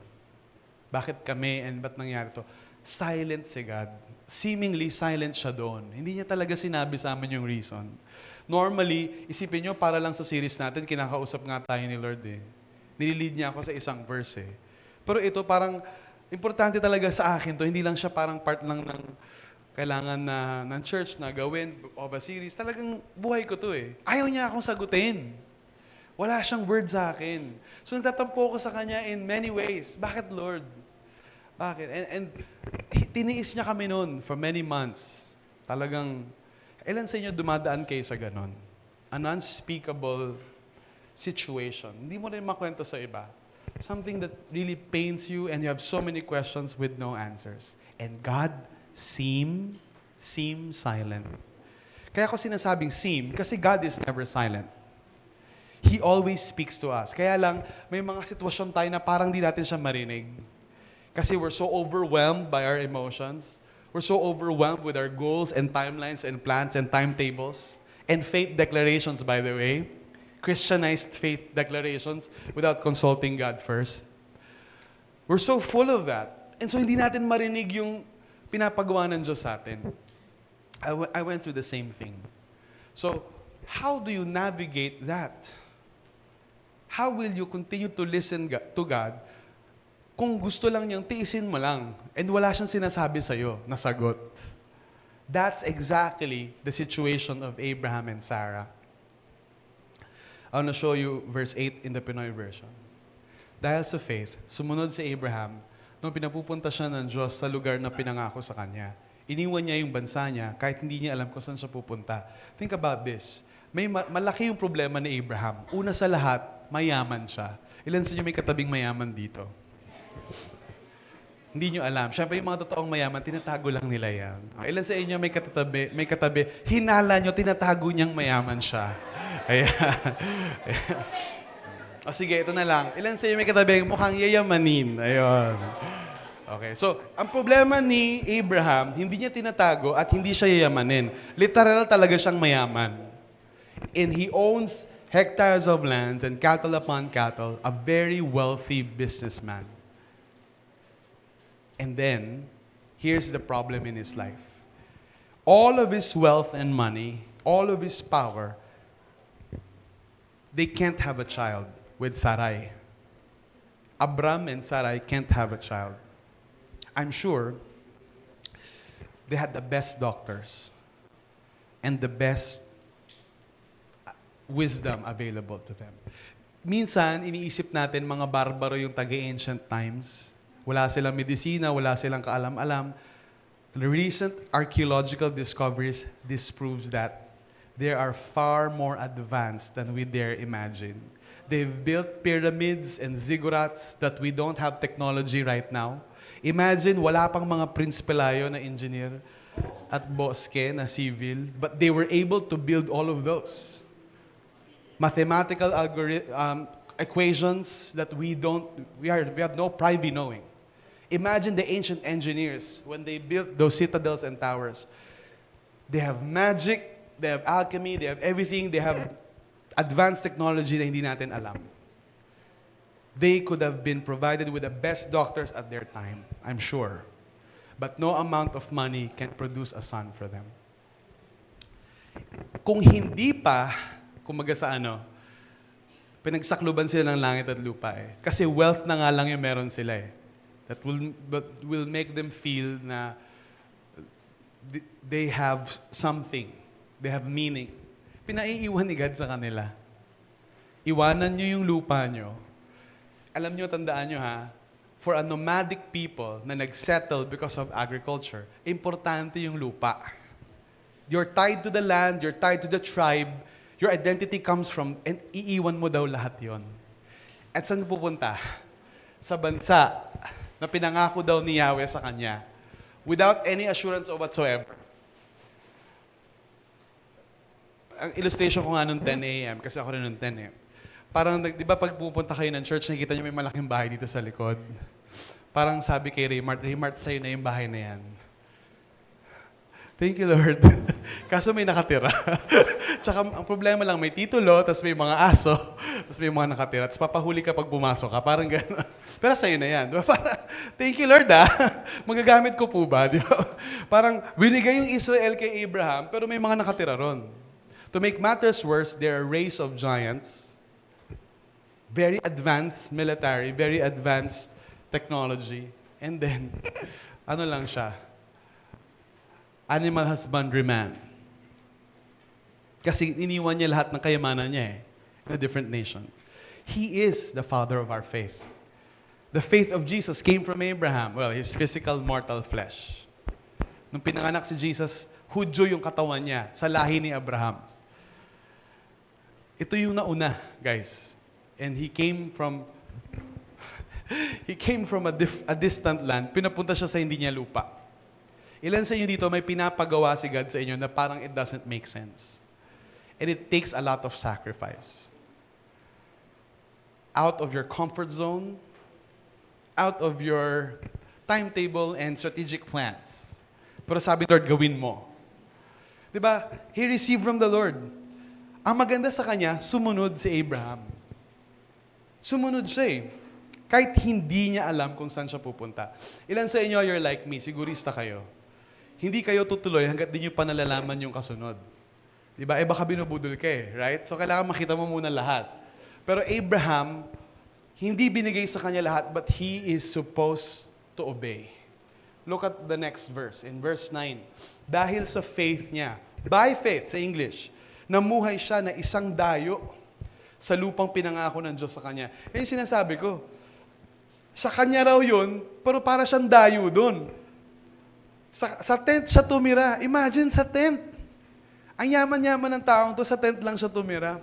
Bakit kami and ba't nangyari to? Silent si God. Seemingly silent siya doon. Hindi niya talaga sinabi sa amin yung reason. Normally, isipin nyo, para lang sa series natin, kinakausap nga tayo ni Lord eh. Nililid niya ako sa isang verse eh. Pero ito parang, importante talaga sa akin to. Hindi lang siya parang part lang ng kailangan ng church na gawin of a series. Talagang buhay ko to eh. Ayaw niya akong sagutin. Wala siyang word sa akin. So nagtatampo ko sa Kanya in many ways. Bakit, Lord? Bakit? And tiniis niya kami noon for many months. Talagang, ilan sa inyo dumadaan kayo sa ganon? An unspeakable situation. Hindi mo rin makwento sa iba. Something that really pains you and you have so many questions with no answers. And God seem silent. Kaya ako sinasabing seem, kasi God is never silent. He always speaks to us. Kaya lang, may mga sitwasyon tayo na parang di natin siya marinig. Kasi we're so overwhelmed by our emotions. We're so overwhelmed with our goals and timelines and plans and timetables. And faith declarations, by the way. Christianized faith declarations without consulting God first. We're so full of that. And so hindi natin marinig yung pinapagawa ng Diyos sa atin. I went through the same thing. So, how do you navigate that? How will you continue to listen to God kung gusto lang niyang tiisin mo lang and wala siyang sinasabi sa'yo na sagot? That's exactly the situation of Abraham and Sarah. I want to show you verse 8 in the Pinoy version. Dahil sa faith, sumunod si Abraham nung pinapupunta siya ng Diyos sa lugar na pinangako sa kanya. Iniwan niya yung bansa niya kahit hindi niya alam kung saan siya pupunta. Think about this. Malaki yung problema ni Abraham. Una sa lahat, mayaman siya. Ilan sa inyo may katabing mayaman dito? Hindi nyo alam. Siyempre, yung mga totoong mayaman, tinatago lang nila yan. Ilan sa inyo may katabi, hinala nyo, tinatago niyang mayaman siya. Ayan. O sige, ito na lang. Ilan sa inyo may katabi, mukhang yayamanin. Ayun. Okay, so, ang problema ni Abraham, hindi niya tinatago at hindi siya yayamanin. Literal talaga siyang mayaman. And he owns hectares of lands and cattle upon cattle, a very wealthy businessman. And then, here's the problem in his life. All of his wealth and money, all of his power, they can't have a child with Sarai. Abram and Sarai can't have a child. I'm sure they had the best doctors and the best wisdom available to them. Minsan, iniisip natin mga barbaro yung taga-ancient times. Wala silang medisina, wala silang kaalam-alam. The recent archaeological discoveries disproves that they are far more advanced than we dare imagine. They've built pyramids and ziggurats that we don't have technology right now. Imagine, wala pang mga prinspelayo na engineer at bosque na civil, but they were able to build all of those. Mathematical equations that we have no privy knowing. Imagine the ancient engineers when they built those citadels and towers. They have magic, they have alchemy, they have everything, they have advanced technology na hindi natin alam. They could have been provided with the best doctors at their time, I'm sure. But no amount of money can produce a son for them. Kung hindi pa, kumaga sa pinagsakluban sila ng langit at lupa eh. Kasi wealth na nga lang yung meron sila eh. That will make them feel na they have something. They have meaning. Pinaiiwan ni God sa kanila. Iwanan nyo yung lupa nyo. Alam nyo, tandaan nyo ha, for a nomadic people na nagsettle because of agriculture, importante yung lupa. You're tied to the land, you're tied to the tribe, your identity comes from, and iiwan mo daw lahat yon. At saan pupunta? Sa bansa na pinangako daw ni Yahweh sa kanya without any assurance of whatsoever. Ang illustration ko nga nung 10 a.m. kasi ako rin nung 10 eh. Parang, di ba pag pupunta kayo ng church, nakikita niyo may malaking bahay dito sa likod. Parang sabi kay Raymart, sa'yo na yung bahay na yan. Thank you, Lord. Kaso may nakatira. Tsaka ang problema lang, may titulo, tapos may mga aso, tapos may mga nakatira, tapos papahuli ka pag pumasok ka. Parang gano'n. Pero sa'yo na yan. Diba? Thank you, Lord, Magagamit ko po ba? Di ba? Parang binigay yung Israel kay Abraham, pero may mga nakatira ron. To make matters worse, they're a race of giants. Very advanced military, very advanced technology. And then, ano lang siya? Animal husbandry man. Kasi iniwan niya lahat ng kayamanan niya in a different nation. He is the father of our faith. The faith of Jesus came from Abraham. Well, his physical mortal flesh. Nung pinanganak si Jesus, Hudyo yung katawan niya sa lahi ni Abraham. Ito yung nauna, guys. And he came from a distant land. Pinapunta siya sa hindi niya lupa. Ilan sa inyo dito may pinapagawa si God sa inyo na parang it doesn't make sense. And it takes a lot of sacrifice. Out of your comfort zone, out of your timetable and strategic plans. Pero sabi Lord, gawin mo. Diba? He received from the Lord. Ang maganda sa kanya, sumunod si Abraham. Sumunod siya eh. Kahit hindi niya alam kung saan siya pupunta. Ilan sa inyo, you're like me, sigurista kayo. Hindi kayo tutuloy hanggat di nyo pa nalalaman yung kasunod. Diba? Baka binubudol ka right? So, kailangan makita mo muna lahat. Pero Abraham, hindi binigay sa kanya lahat, but he is supposed to obey. Look at the next verse, in verse 9. Dahil sa faith niya, by faith sa English, namuhay siya na isang dayo sa lupang pinangako ng Diyos sa kanya. Yan yung sinasabi ko. Sa kanya raw yun, pero para siyang dayo doon. Sa tent siya tumira. Imagine sa tent. Ang yaman-yaman ng taong to, sa tent lang siya tumira.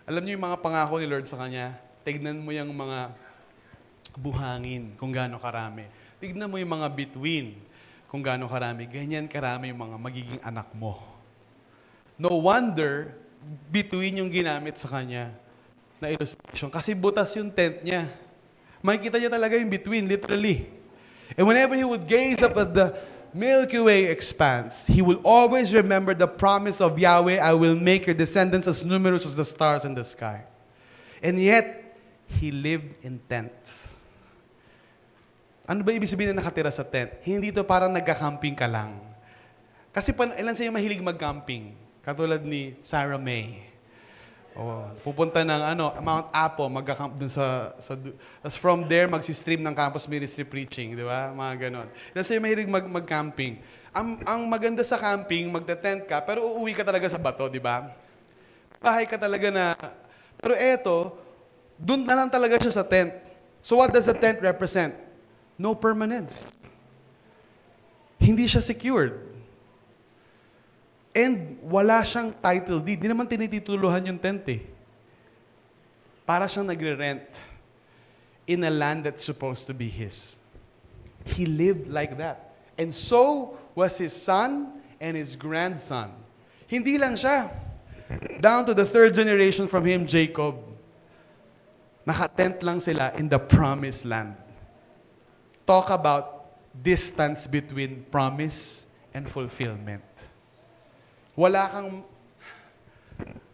Alam niyo yung mga pangako ni Lord sa kanya? Tignan mo yung mga buhangin, kung gaano karami. Tignan mo yung mga bituin, kung gaano karami. Ganyan karami yung mga magiging anak mo. No wonder, bituin yung ginamit sa kanya na illustration. Kasi butas yung tent niya. Makikita niya talaga yung bituin, literally. And whenever he would gaze up at the Milky Way expanse, he will always remember the promise of Yahweh, I will make your descendants as numerous as the stars in the sky. And yet, he lived in tents. Ano ba ibig sabihin na nakatira sa tent? Hindi ito parang nagka-camping ka lang. Kasi ilan sa'yo mahilig mag-camping? Katulad ni Sarah May. Pupunta ng Mount Apo, magka-camp dun tapos from there, magsi-stream ng campus ministry preaching, di ba? Mga ganon. Ilan sa'yo mahilig mag-camping. Ang maganda sa camping, magte-tent ka, pero uuwi ka talaga sa bato, di ba? Bahay ka talaga na... Pero eto, dun na lang talaga siya sa tent. So what does the tent represent? No permanence. Hindi siya secured. And wala siyang title deed. Di naman tinitituluhan yung tent eh. Para siyang nagre-rent in a land that's supposed to be his. He lived like that. And so was his son and his grandson. Hindi lang siya. Down to the third generation from him, Jacob. Nakatent lang sila in the promised land. Talk about distance between promise and fulfillment. Wala kang,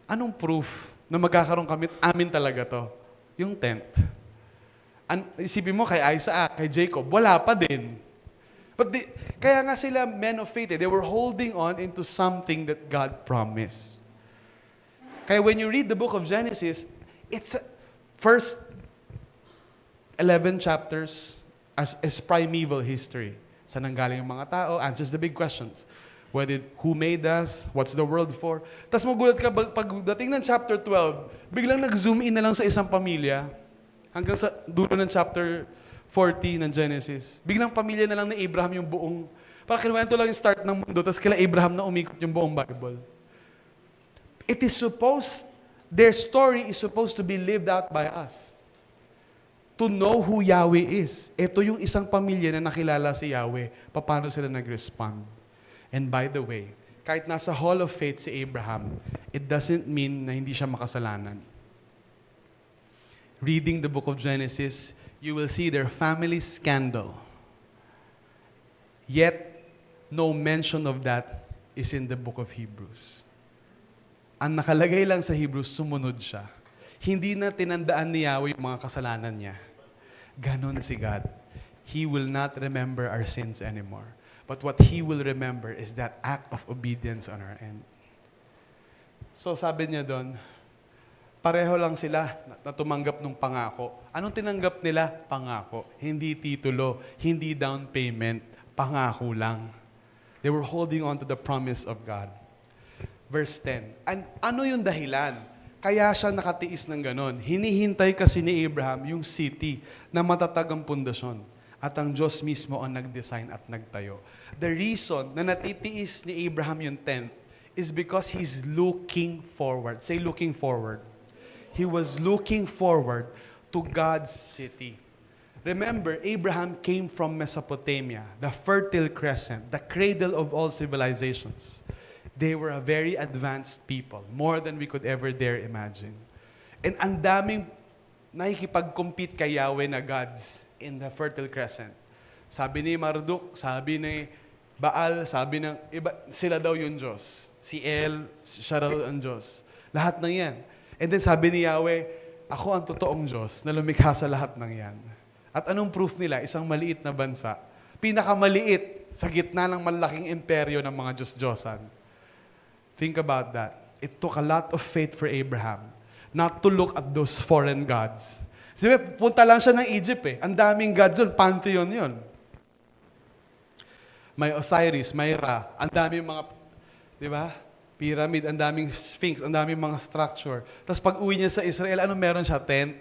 anong proof na magkakaroon amin talaga to? Yung tent. Isipin mo kay Isaac, kay Jacob, wala pa din. Kaya nga sila men of faith, they were holding on into something that God promised. Kaya when you read the book of Genesis, it's first 11 chapters as primeval history. Saan nanggaling yung mga tao? Answers the big questions. Who made us? What's the world for? Tapos magulat ka, pagdating ng chapter 12, biglang nag-zoom in na lang sa isang pamilya hanggang sa dulo ng chapter 40 ng Genesis. Biglang pamilya na lang ni Abraham yung buong, parang kinuwento lang yung start ng mundo, tapos kila Abraham na umikot yung buong Bible. Their story is supposed to be lived out by us. To know who Yahweh is. Ito yung isang pamilya na nakilala si Yahweh. Paano sila nag-respond? And by the way, kahit nasa Hall of Faith si Abraham, it doesn't mean na hindi siya makasalanan. reading the book of Genesis, you will see their family scandal. Yet, no mention of that is in the book of Hebrews. Ang nakalagay lang sa Hebrews, sumunod siya. Hindi na tinandaan ni Yahweh yung mga kasalanan niya. Ganon si God. He will not remember our sins anymore. But what He will remember is that act of obedience on our end. So sabi niya doon, pareho lang sila na tumanggap ng pangako. Anong tinanggap nila? Pangako. Hindi titulo, hindi down payment, pangako lang. They were holding on to the promise of God. Verse 10. Ano yung dahilan? Kaya siya nakatiis ng ganon. Hinihintay kasi ni Abraham yung city na matatag ang pundasyon. At ang Diyos mismo ang nag-design at nagtayo. The reason na natitiis ni Abraham yung tent is because he's looking forward. Say, looking forward. He was looking forward to God's city. Remember, Abraham came from Mesopotamia, the Fertile Crescent, the cradle of all civilizations. They were a very advanced people, more than we could ever dare imagine. And ang daming nakikipag-compete kay Yahweh na gods in the Fertile Crescent. Sabi ni Marduk, sabi ni Baal, sabi ng iba, sila daw yung Diyos. Si El, siya daw ang Diyos. Lahat ng yan. And then sabi ni Yahweh, ako ang totoong Diyos na lumikha sa lahat ng yan. At anong proof nila? Isang maliit na bansa. Pinakamaliit sa gitna ng malaking imperyo ng mga Diyos-Diyosan. Think about that. It took a lot of faith for Abraham not to look at those foreign gods. Sabi, punta lang siya ng Egypt eh. Ang daming gods doon, pantheon yun. May Osiris, may Ra, ang daming mga, di ba? Pyramid, ang daming sphinx, ang daming mga structure. Tapos pag uwi niya sa Israel, ano meron siya? Tent.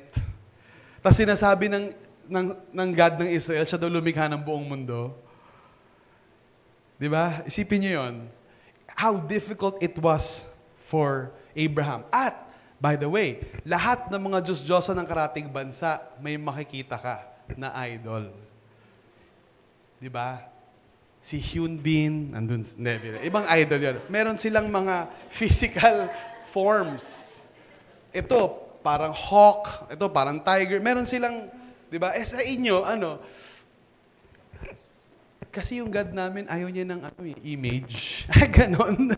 Tapos sinasabi ng God ng Israel, siya daw lumikha ng buong mundo. Di ba? Isipin niyo yun. How difficult it was for Abraham. At, by the way, lahat ng mga Diyos-Diyosan ng karating bansa, may makikita ka na idol. Di ba? Si Hyun Bin, andun, ibang idol yun. Meron silang mga physical forms. Ito, parang hawk. Ito, parang tiger. Meron silang, di ba? Sa inyo, kasi yung God namin, ayaw niya ng image. Ganon.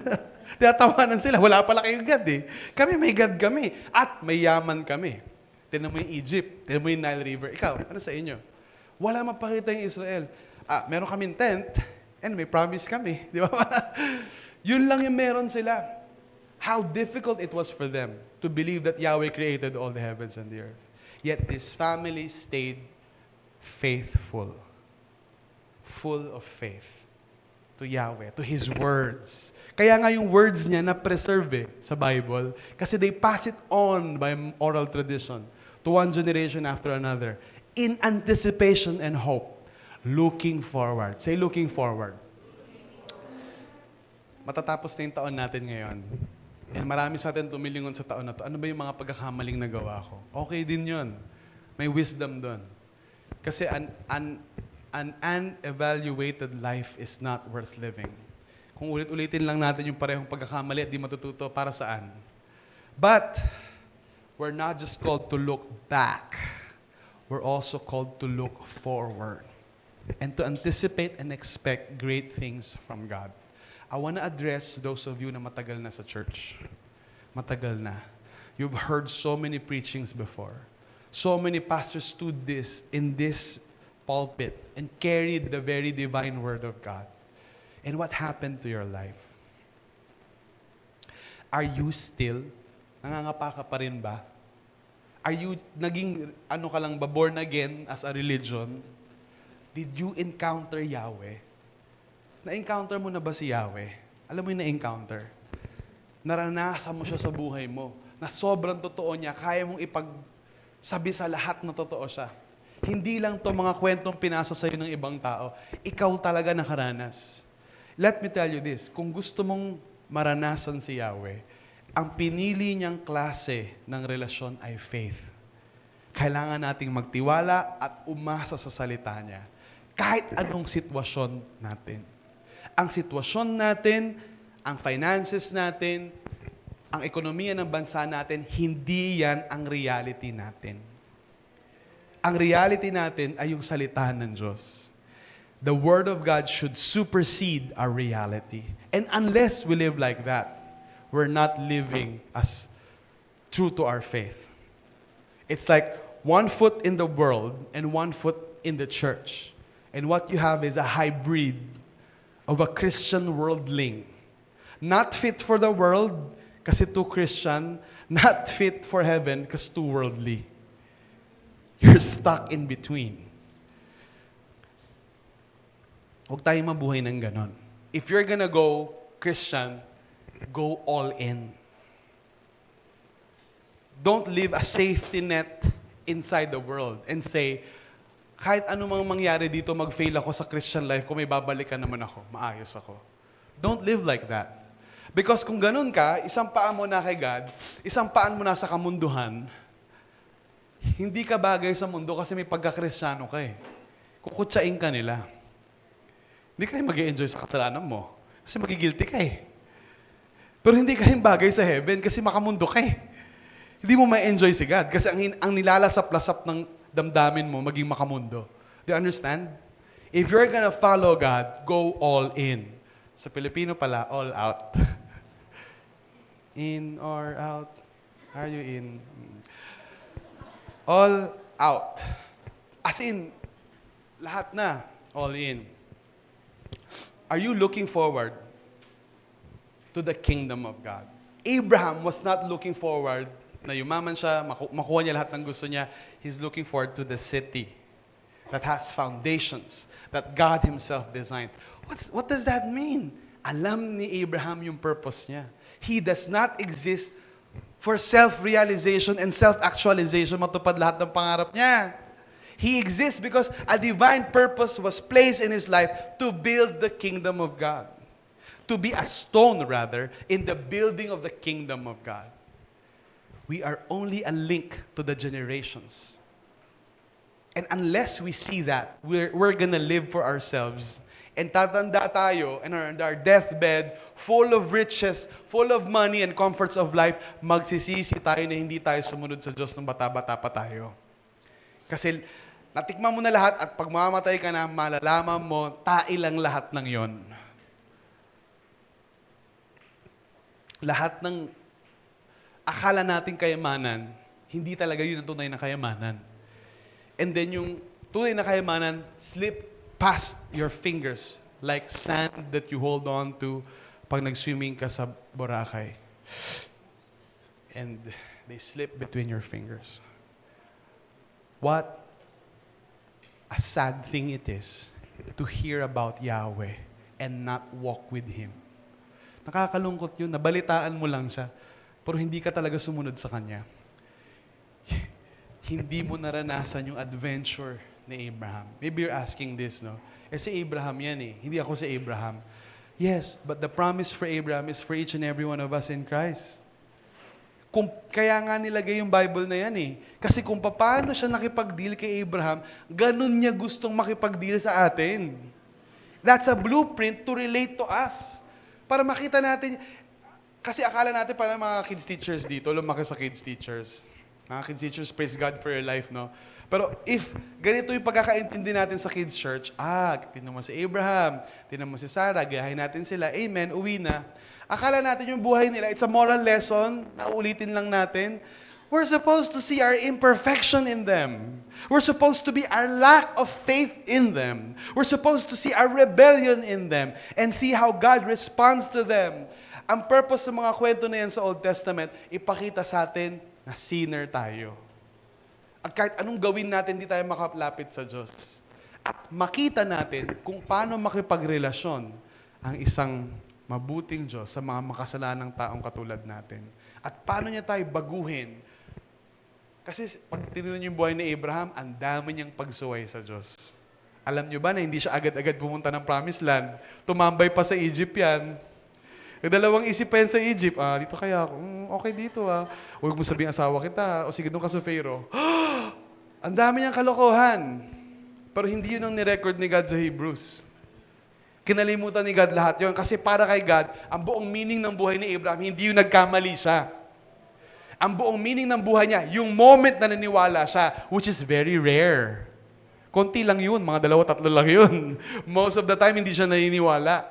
Tinatawanan sila. Wala pala kayong God eh. Kami, may God kami. At may yaman kami. Tignan mo yung Egypt. Tignan mo yung Nile River. Ikaw, ano sa inyo? Wala mapakita yung Israel. Meron kaming tent, and may promise kami. Di ba? Yun lang yung meron sila. How difficult it was for them to believe that Yahweh created all the heavens and the earth. Yet this family stayed faithful. Full of faith to Yahweh, to His words. Kaya nga yung words niya na-preserve sa Bible kasi they pass it on by oral tradition to one generation after another in anticipation and hope. Looking forward. Say, looking forward. Matatapos na yung taon natin ngayon. And marami sa atin tumilingon sa taon na to. Ano ba yung mga pagkakamaling nagawa ko? Okay din yun. May wisdom doon. Kasi an unevaluated life is not worth living. Kung ulit-ulitin lang natin yung parehong pagkakamali at di matututo, para saan? But, we're not just called to look back. We're also called to look forward and to anticipate and expect great things from God. I want to address those of you na matagal na sa church. Matagal na. You've heard so many preachings before. So many pastors stood in this pulpit and carried the very divine word of God. And what happened to your life? Are you still, nangangapa ka pa rin ba? Are you naging, ka lang ba, born again as a religion? Did you encounter Yahweh? Na-encounter mo na ba si Yahweh? Alam mo yung na-encounter? Naranasan mo siya sa buhay mo, na sobrang totoo niya, kaya mong ipagsabi sa lahat na totoo siya. Hindi lang to mga kwentong pinasa sa'yo ng ibang tao. Ikaw talaga nakaranas. Let me tell you this, kung gusto mong maranasan si Yahweh, ang pinili niyang klase ng relasyon ay faith. Kailangan nating magtiwala at umasa sa salita niya. Kahit anong sitwasyon natin. Ang sitwasyon natin, ang finances natin, ang ekonomiya ng bansa natin, hindi yan ang reality natin. Ang reality natin ay yung salita ng Diyos. The Word of God should supersede our reality. And unless we live like that, we're not living as true to our faith. It's like one foot in the world and one foot in the church. And what you have is a hybrid of a Christian worldling. Not fit for the world, kasi too Christian. Not fit for heaven, kasi too worldly. You're stuck in between. Huwag tayong mabuhay ng ganon. If you're gonna go Christian, go all in. Don't live a safety net inside the world and say, kahit anumang mangyari dito, mag-fail ako sa Christian life, kung may babalikan naman ako, maayos ako. Don't live like that. Because kung ganun ka, isang paan mo na kay God, isang paan mo na sa kamunduhan, hindi ka bagay sa mundo kasi may pagka-Kristyano ka eh. Kukutsain ka nila. Hindi ka rin mag-enjoy sa kasalanan mo kasi magigilty ka eh. Pero hindi ka rin bagay sa heaven kasi makamundo ka eh. Hindi mo ma-enjoy si God kasi ang nilalasap-lasap ng damdamin mo maging makamundo. Do you understand? If you're gonna follow God, go all in. Sa Pilipino pala, all out. In or out? Are you in? All out. As in, lahat na, all in. Are you looking forward to the kingdom of God? Abraham was not looking forward na yumaman siya, makuha niya lahat ng gusto niya. He's looking forward to the city that has foundations, that God Himself designed. What does that mean? Alam ni Abraham yung purpose niya. He does not exist for self-realization and self-actualization, matupad lahat ng pangarap niya. He exists because a divine purpose was placed in his life to build the kingdom of God. To be a stone, rather, in the building of the kingdom of God. We are only a link to the generations. And unless we see that, we're gonna live for ourselves. And tatanda tayo, and our deathbed, full of riches, full of money and comforts of life, magsisisi tayo na hindi tayo sumunod sa Diyos nung bata-bata pa tayo. Kasi natikman mo na lahat at pag mamamatay ka na, malalaman mo, tailang lahat ng yon. Lahat ng akala nating kayamanan, hindi talaga yun ang tunay na kayamanan. And then yung tunay na kayamanan, slip past your fingers like sand that you hold on to pag nag-swimming ka sa Boracay. And they slip between your fingers. What a sad thing it is to hear about Yahweh and not walk with Him. Nakakalungkot yun. Nabalitaan mo lang siya, pero hindi ka talaga sumunod sa Kanya. Hindi mo naranasan yung adventure ni Abraham. Maybe you're asking this, no? Si Abraham yan eh. Hindi ako si Abraham. Yes, but the promise for Abraham is for each and every one of us in Christ. Kaya nga nilagay yung Bible na yan eh. Kasi kung paano siya nakipag-deal kay Abraham, ganun niya gustong makipag-deal sa atin. That's a blueprint to relate to us. Para makita natin, kasi akala natin para mga kids teachers dito, lumaki sa kids teachers. Mga kids teachers, praise God for your life, no? Pero if ganito yung pagkakaintindi natin sa kids church, tinan mo si Abraham, tinan mo si Sarah, gayahin natin sila, amen, uwi na. Akala natin yung buhay nila, it's a moral lesson, naulitin lang natin. We're supposed to see our imperfection in them. We're supposed to be our lack of faith in them. We're supposed to see our rebellion in them and see how God responds to them. Ang purpose ng mga kwento na yan sa Old Testament, ipakita sa atin na sinner tayo. At kahit anong gawin natin, hindi tayo makapalapit sa Diyos. At makita natin kung paano makipagrelasyon ang isang mabuting Diyos sa mga makasalanang taong katulad natin. At paano niya tayo baguhin? Kasi pag tinignan niyo yung buhay ni Abraham, ang dami niyang pagsuway sa Diyos. Alam niyo ba na hindi siya agad-agad pumunta ng Promised Land? Tumambay pa sa Egypt yan. Dalawang isip pa yan sa Egypt. Dito kaya ako. Okay dito Huwag mo sabihin asawa kita. O sige, doon ka sa Pharaoh. Ang dami niyang kalokohan. Pero hindi yun ang nirecord ni God sa Hebrews. Kinalimutan ni God lahat yun. Kasi para kay God, ang buong meaning ng buhay ni Abraham, hindi yung nagkamali siya. Ang buong meaning ng buhay niya, yung moment na naniwala siya, which is very rare. Konti lang yun, mga 2-3 lang yun. Most of the time, hindi siya naniniwala.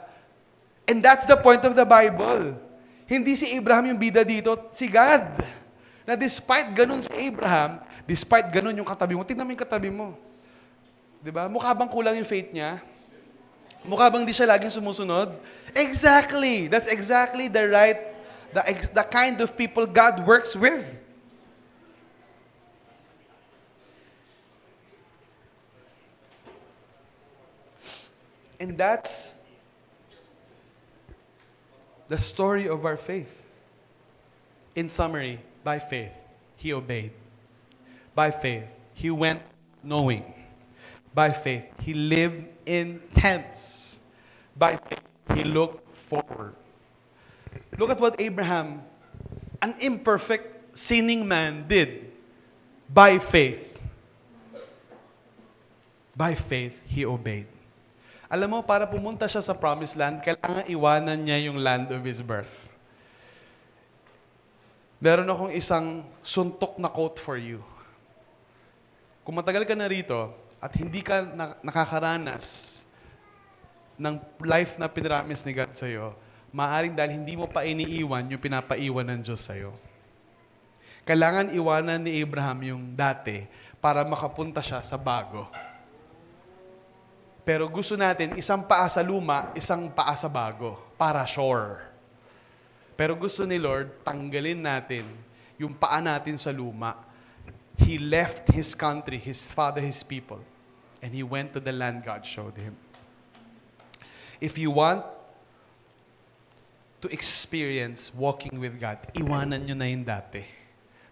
And that's the point of the Bible. Hindi si Abraham yung bida dito, si God. Na despite ganun si Abraham, despite ganun yung katabi mo, tingnan mo yung katabi mo. Diba? Mukha bang kulang yung faith niya? Mukha bang di siya laging sumusunod? Exactly! That's exactly the kind of people God works with. And that's the story of our faith. In summary, by faith, he obeyed. By faith, he went knowing. By faith, he lived in tents. By faith, he looked forward. Look at what Abraham, an imperfect, sinning man, did. By faith. By faith, he obeyed. Alam mo, para pumunta siya sa promised land, kailangan iwanan niya yung land of his birth. Meron akong isang suntok na quote for you. Kung matagal ka na rito at hindi ka nakakaranas ng life na pinramis ni God sa'yo, maaaring dahil hindi mo pa iniiwan yung pinapaiwan ng Diyos sa'yo. Kailangan iwanan ni Abraham yung dati para makapunta siya sa bago. Pero gusto natin isang paa sa luma, isang paa sa bago, para sure. Pero gusto ni Lord, tanggalin natin yung paa natin sa luma. He left his country, his father, his people, and he went to the land God showed him. If you want to experience walking with God, iwanan nyo na yung dati.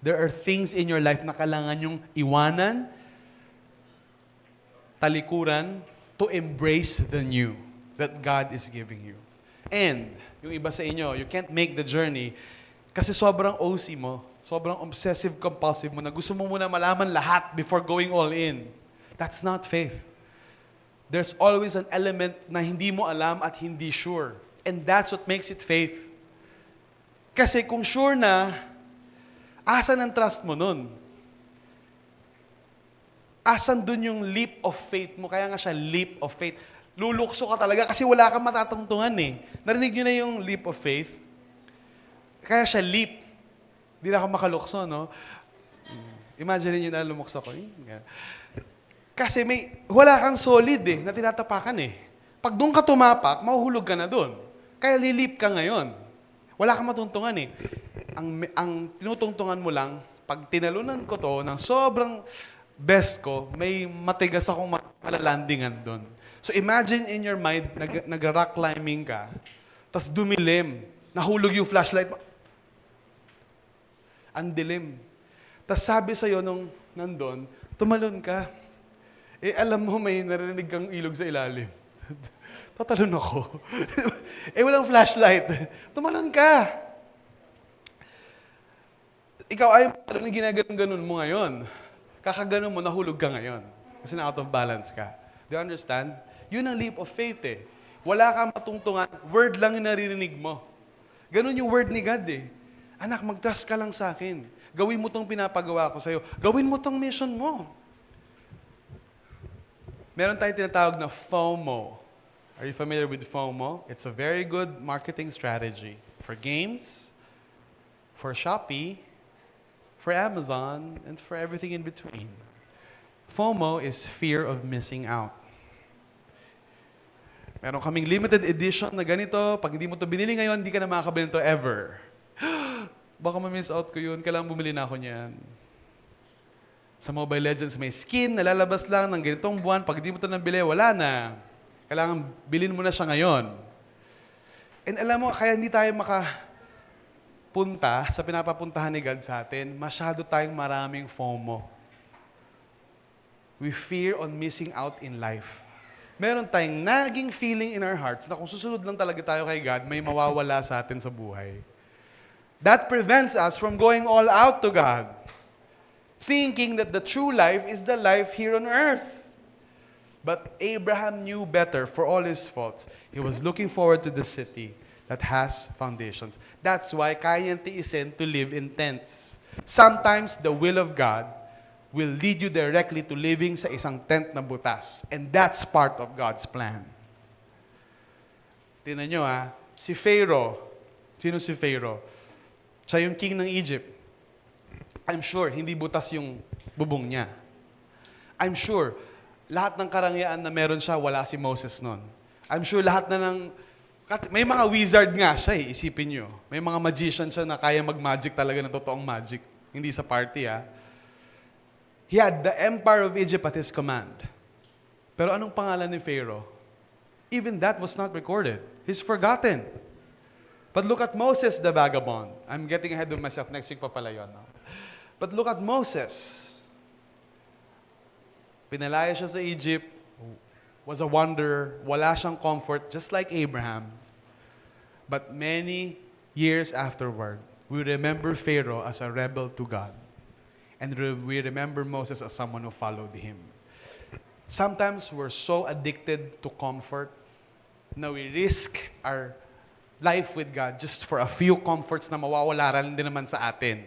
There are things in your life na kailangan yung iwanan, talikuran, to embrace the new that God is giving you. And, yung iba sa inyo, you can't make the journey kasi sobrang OC mo, sobrang obsessive-compulsive mo na gusto mo muna malaman lahat before going all in. That's not faith. There's always an element na hindi mo alam at hindi sure. And that's what makes it faith. Kasi kung sure na, asan ang trust mo nun? Asan dun yung leap of faith mo? Kaya nga siya leap of faith. Lulukso ka talaga kasi wala kang matatungtungan eh. Narinig nyo na yung leap of faith? Kaya siya leap. Hindi na ako makalukso, no? Imagine nyo na lumukso ko. Kasi wala kang solid eh, na tinatapakan eh. Pag doon ka tumapak, mahuhulog ka na doon. Kaya lilip ka ngayon. Wala kang matungtungan eh. Ang tinutungtungan mo lang, pag tinalunan ko to ng sobrang best ko, may matigas akong malalandingan doon. So imagine in your mind, nag-rock climbing ka, tas dumilim, nahulog yung flashlight mo. Ang dilim. Tas sabi sa'yo nung nandun, tumalon ka. Eh alam mo may narinig kang ilog sa ilalim. Tatalon ako. Walang flashlight. Tumalon ka. Ikaw ay ginaganon mo ngayon. Kakaganon mo, nahulog ka ngayon. Kasi na out of balance ka. Do you understand? Yun ang leap of faith eh. Wala kang matungtungan, word lang yung naririnig mo. Ganun yung word ni God eh. Anak, mag-trust ka lang sa akin. Gawin mo tong pinapagawa ko sa'yo. Gawin mo tong mission mo. Meron tayong tinatawag na FOMO. Are you familiar with FOMO? It's a very good marketing strategy for games, for Shopee, for Amazon, and for everything in between. FOMO is fear of missing out. Meron kaming limited edition na ganito. Pag hindi mo to binili ngayon, hindi ka na makakabili nito ever. Baka ma-miss out ko yun. Kailangan bumili na ako niyan. Sa Mobile Legends, may skin, nalalabas lang ng ganitong buwan. Pag hindi mo ito nabili, wala na. Kailangan bilhin mo na siya ngayon. And alam mo, kaya hindi tayo punta sa pinapapuntahan ni God sa atin, masyado tayong maraming FOMO. We fear on missing out in life. Meron tayong naging feeling in our hearts na kung susunod lang talaga tayo kay God, may mawawala sa atin sa buhay. That prevents us from going all out to God, thinking that the true life is the life here on earth. But Abraham knew better for all his faults. He was looking forward to the city that has foundations. That's why kaya niyang tiisin to live in tents. Sometimes the will of God will lead you directly to living sa isang tent na butas. And that's part of God's plan. Tingnan nyo si Pharaoh. Sino si Pharaoh? Siya yung king ng Egypt. I'm sure, hindi butas yung bubong niya. I'm sure, lahat ng karangyaan na meron siya, wala si Moses nun. I'm sure lahat na ng... May mga wizard nga siya isipin nyo. May mga magician siya na kaya mag-magic talaga ng totoong magic. Hindi sa party He had the empire of Egypt at his command. Pero anong pangalan ni Pharaoh? Even that was not recorded. He's forgotten. But look at Moses, the vagabond. I'm getting ahead of myself. Next week pa pala yun. No? But look at Moses. Pinalaya siya sa Egypt, was a wanderer, wala siyang comfort, just like Abraham. But many years afterward, we remember Pharaoh as a rebel to God. And we remember Moses as someone who followed him. Sometimes we're so addicted to comfort na we risk our life with God just for a few comforts na mawawala rin din naman sa atin.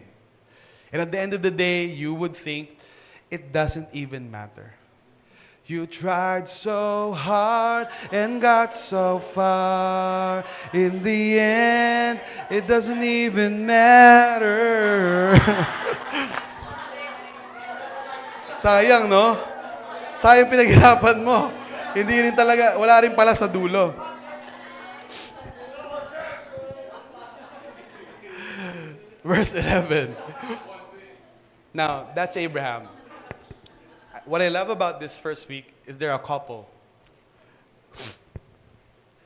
And at the end of the day, you would think, it doesn't even matter. You tried so hard and got so far. In the end, it doesn't even matter. Sayang, no? Sayang pinaghirapan mo. Hindi rin talaga, wala rin pala sa dulo. Verse 11. Now, that's Abraham. What I love about this first week is they're a couple.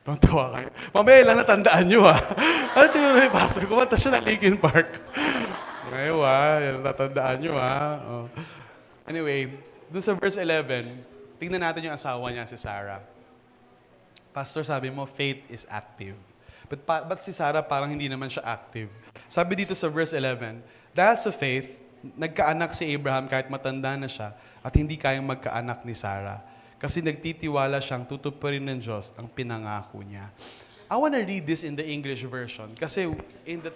Tontuwa kayo. Mamaya lang natandaan nyo Ano tinuro ni Pastor? Kumanta siya ng Linkin Park. Ngayon yan natandaan nyo Oh. Anyway, dun sa verse 11, tingnan natin yung asawa niya, si Sarah. Pastor, sabi mo, faith is active. But si Sarah parang hindi naman siya active. Sabi dito sa verse 11, dahil sa faith, nagkaanak si Abraham kahit matanda na siya at hindi kayang magkaanak ni Sarah. Kasi nagtitiwala siyang tutuparin ng Diyos ang pinangako niya. I want to read this in the English version kasi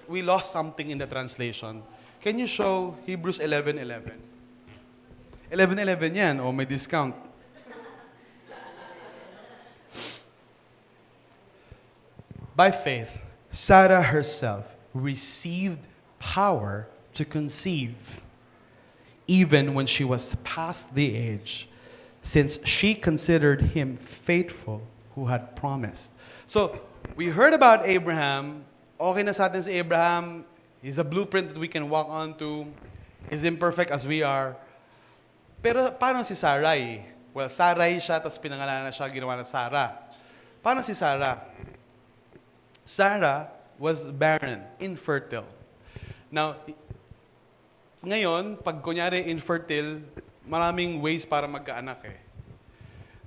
we lost something in the translation. Can you show Hebrews 11:11? 11:11 yan, may discount. By faith, Sarah herself received power to conceive, even when she was past the age, since she considered him faithful who had promised. So, we heard about Abraham. Okay na sa atin si Abraham. He's a blueprint that we can walk on to. He's imperfect as we are. Pero paano si Sarai? Well, Sarai siya, tapos pinangalanan na siya, ginawa na Sarah. Paano si Sarah? Sarah was barren, infertile. Now, ngayon, pag kunyari infertile, maraming ways para magkaanak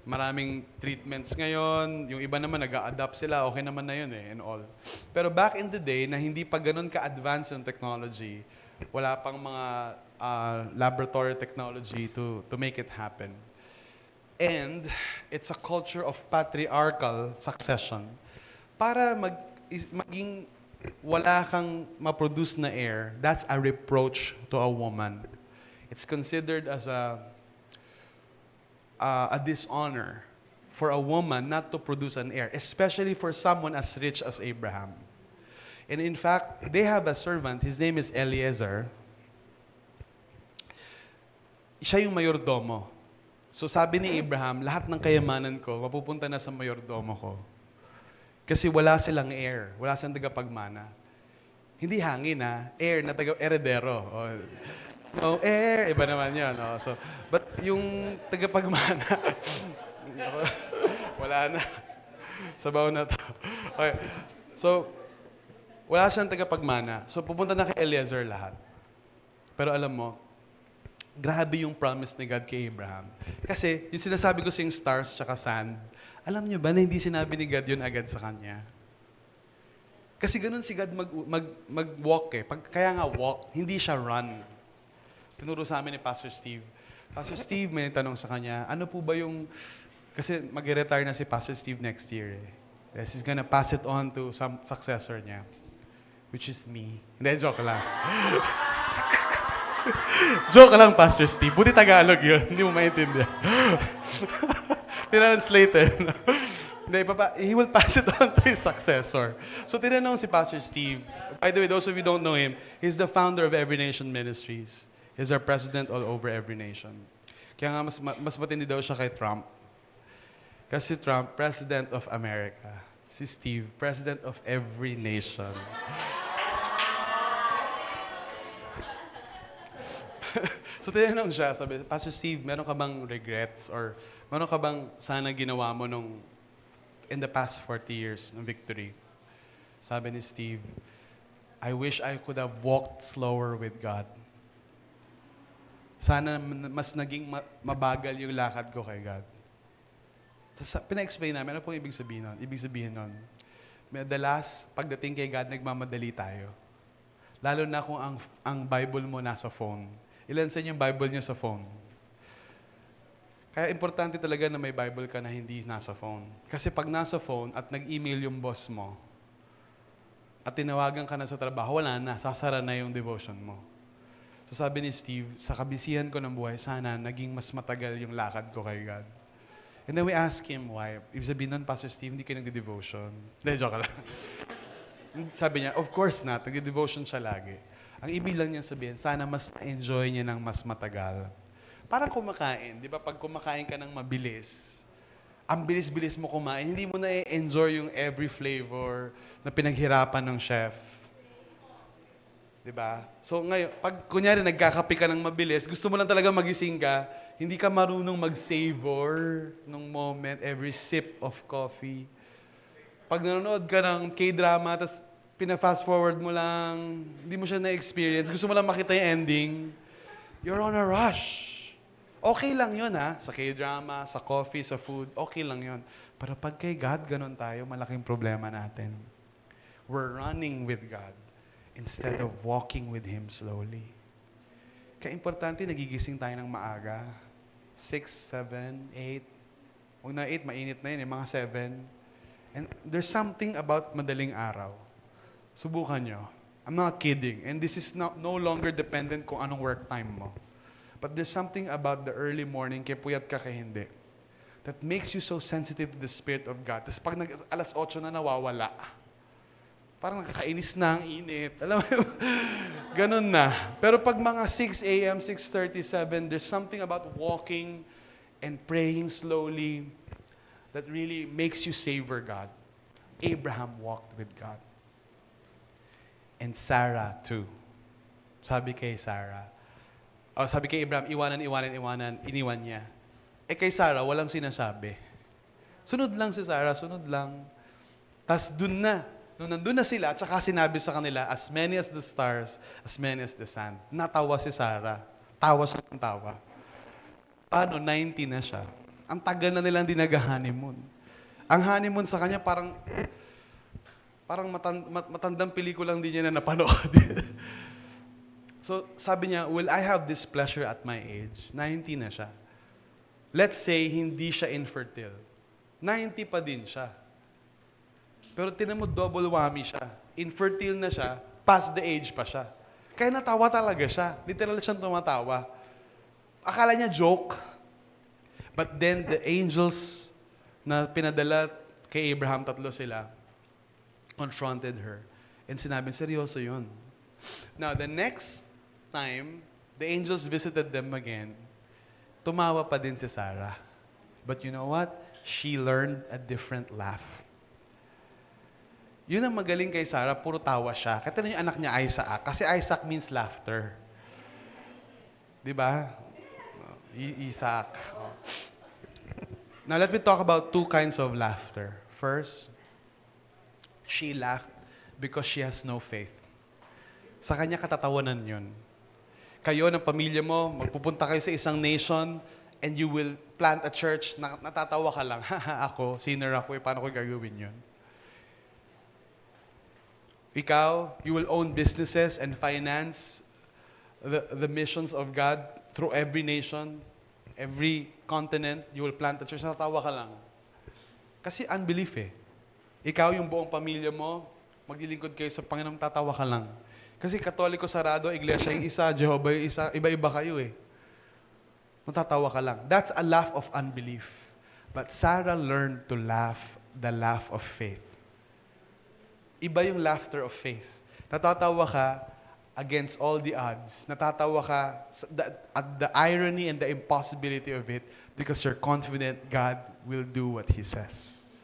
Maraming treatments ngayon, yung iba naman nag-a-adapt sila, okay naman na yun and all. Pero back in the day, na hindi pa ganun ka-advanced yung technology, wala pang mga laboratory technology to make it happen. And it's a culture of patriarchal succession. Para maging wala kang ma-produce na heir, that's a reproach to a woman. It's considered as a dishonor for a woman not to produce an heir, especially for someone as rich as Abraham. And in fact, they have a servant, his name is Eliezer. Siya yung mayordomo. So sabi ni Abraham, lahat ng kayamanan ko, mapupunta na sa mayordomo ko. Kasi wala silang heir, wala silang tagapagmana. Hindi hangin heir na taga-eredero. No, heir, iba naman yun. So, but yung tagapagmana, wala na. Sabaw na to. Okay. So, wala siyang tagapagmana. So, pupunta na kay Eliezer lahat. Pero alam mo, grabe yung promise ni God kay Abraham. Kasi, yung sinasabi ko sa yung stars tsaka sand, alam niyo ba na hindi sinabi ni God yun agad sa kanya? Kasi ganun si God mag-walk kaya nga walk, hindi siya run. Tinuro sa amin ni Pastor Steve. Pastor Steve, may tanong sa kanya, ano po ba yung... Kasi mag-retire na si Pastor Steve next year. Yes, he's gonna pass it on to some successor niya. Which is me. Hindi, joke lang. Joke lang, Pastor Steve. Buti Tagalog yun. Hindi mo maintindihan. Tinranslate eh. Hindi, he will pass it on to his successor. So tinanong si Pastor Steve. By the way, those of you who don't know him, he's the founder of Every Nation Ministries. He's our president all over every nation. Kaya nga mas matindi daw siya kay Trump. Kasi Trump, President of America. Si Steve, President of every nation. So tinanong siya, sabi, Pastor Steve, meron ka bang regrets or meron ka bang sana ginawa mo in the past 40 years ng victory? Sabi ni Steve, I wish I could have walked slower with God. Sana mas naging mabagal yung lakad ko kay God. Tapos pina-explain namin, ano pong ibig sabihin nun? Ibig sabihin nun, madalas, pagdating kay God, nagmamadali tayo. Lalo na kung ang Bible mo nasa phone. Ilan sa inyo yung Bible niyo sa phone? Kaya importante talaga na may Bible ka na hindi nasa phone. Kasi pag nasa phone at nag-email yung boss mo, at tinawagan ka na sa trabaho, wala na, sasara na yung devotion mo. So sabi ni Steve, sa kabisihan ko ng buhay, sana naging mas matagal yung lakad ko kay God. And then we ask him why. Ibig sabihin nun, Pastor Steve, hindi ka nag-devotion. Hindi, joke lang. Sabi niya, of course not, nag-devotion siya lagi. Ang ibig lang niya sabihin, sana mas na-enjoy niya ng mas matagal. Parang kumakain, di ba? Pag kumakain ka ng mabilis, ang bilis-bilis mo kumain, hindi mo na-enjoy yung every flavor na pinaghirapan ng chef. Di ba? So ngayon, pag kunyari nagkakape ka ng mabilis, gusto mo lang talaga magising ka, hindi ka marunong mag-savor ng moment, every sip of coffee. Pag nanonood ka ng K-drama, tapos pina-fast forward mo lang, hindi mo siya na-experience, gusto mo lang makita yung ending, you're on a rush. Okay lang yun ha, sa K-drama, sa coffee, sa food, okay lang yun. Pero pag kay God, ganun tayo, malaking problema natin. We're running with God instead of walking with Him slowly. Kaya importante, nagigising tayo ng maaga. 6, 7, 8. Huwag na 8, mainit na yun, mga 7. And there's something about madaling araw. Subukan nyo. I'm not kidding. And this is no longer dependent kung anong work time mo. But there's something about the early morning, kaya puyat ka kaya hindi, that makes you so sensitive to the Spirit of God. Tapos pag alas 8 na nawawala, parang nakakainis na ang init. Alam mo, ganun na. Pero pag mga 6 a.m., 6:37, there's something about walking and praying slowly that really makes you savor God. Abraham walked with God. And Sarah too. Sabi kay Sarah, sabi kay Abraham, iniwan niya. Kay Sarah, walang sinasabi. Sunod lang si Sarah, sunod lang. Tas dun na, nung nandun na sila, tsaka sinabi sa kanila, as many as the stars, as many as the sand. Natawa si Sarah. Tawa siya ng tawa. Paano? 90 na siya. Ang tagal na nilang di nag-honeymoon. Ang honeymoon sa kanya parang matandang pelikulang din niya na napanood. So, sabi niya, will I have this pleasure at my age? 90 na siya. Let's say, hindi siya infertile. 90 pa din siya. Pero tinan mo, double whammy siya. Infertile na siya, past the age pa siya. Kaya natawa talaga siya. Literal siyang tumatawa. Akala niya joke. But then, the angels na pinadala kay Abraham, 3 sila, confronted her. And sinabi, seryoso yun. Now, the next time, the angels visited them again, tumawa pa din si Sarah. But you know what? She learned a different laugh. Yun ang magaling kay Sarah, puro tawa siya. Kaya yung anak niya, Isaac. Kasi Isaac means laughter. Di ba? Isaac. Now, let me talk about 2 kinds of laughter. First, she laughed because she has no faith. Sa kanya katatawanan yun. Kayo ng pamilya mo, magpupunta kayo sa isang nation, and you will plant a church, natatawa ka lang, ako, sinner ako, paano ko gagawin yun? Ikaw, you will own businesses and finance the missions of God through every nation, every continent, you will plant a church, natatawa ka lang. Kasi unbelief eh. Ikaw, yung buong pamilya mo, maglilingkod kayo sa Panginoon, tatawa ka lang. Kasi Katoliko sarado, Iglesia yung isa, Jehovah yung isa, iba-iba kayo eh. Matatawa ka lang. That's a laugh of unbelief. But Sarah learned to laugh the laugh of faith. Iba yung laughter of faith. Natatawa ka against all the odds. Natatawa ka at the irony and the impossibility of it because you're confident God will do what He says.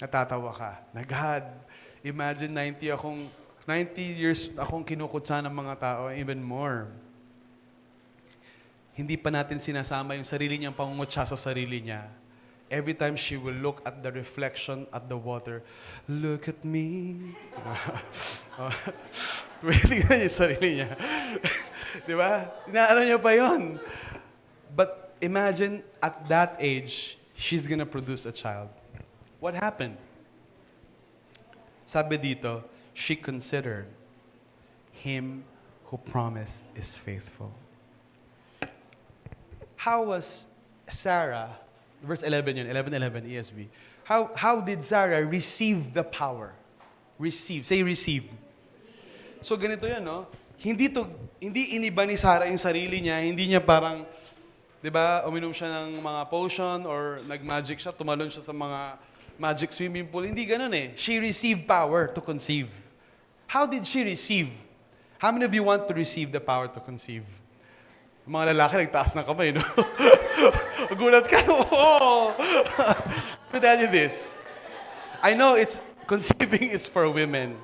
Natatawa ka na God, imagine 90 years akong kinukutsa ng mga tao, even more. Hindi pa natin sinasama yung sarili niyang pangungutsa sa sarili niya. Every time she will look at the reflection at the water, look at me. Tingnan niya yung sarili niya. Di ba? Inaano niya pa yun. But imagine at that age, she's gonna produce a child. What happened? Sabi dito, she considered him who promised is faithful. How was Sarah, verse 11 yun, 11:11 ESV, how did Sarah receive the power? Receive. Say receive. So ganito yan, no? Hindi iniba ni Sarah yung sarili niya, hindi niya parang, di ba, uminom siya ng mga potion or nag-magic siya, tumalon siya sa mga magic swimming pool. Hindi ganun eh. She received power to conceive. How did she receive? How many of you want to receive the power to conceive? Mga lalaki, nagtaas ng kamay, no? Gulat ka, oo! Let me tell you this. I know conceiving is for women.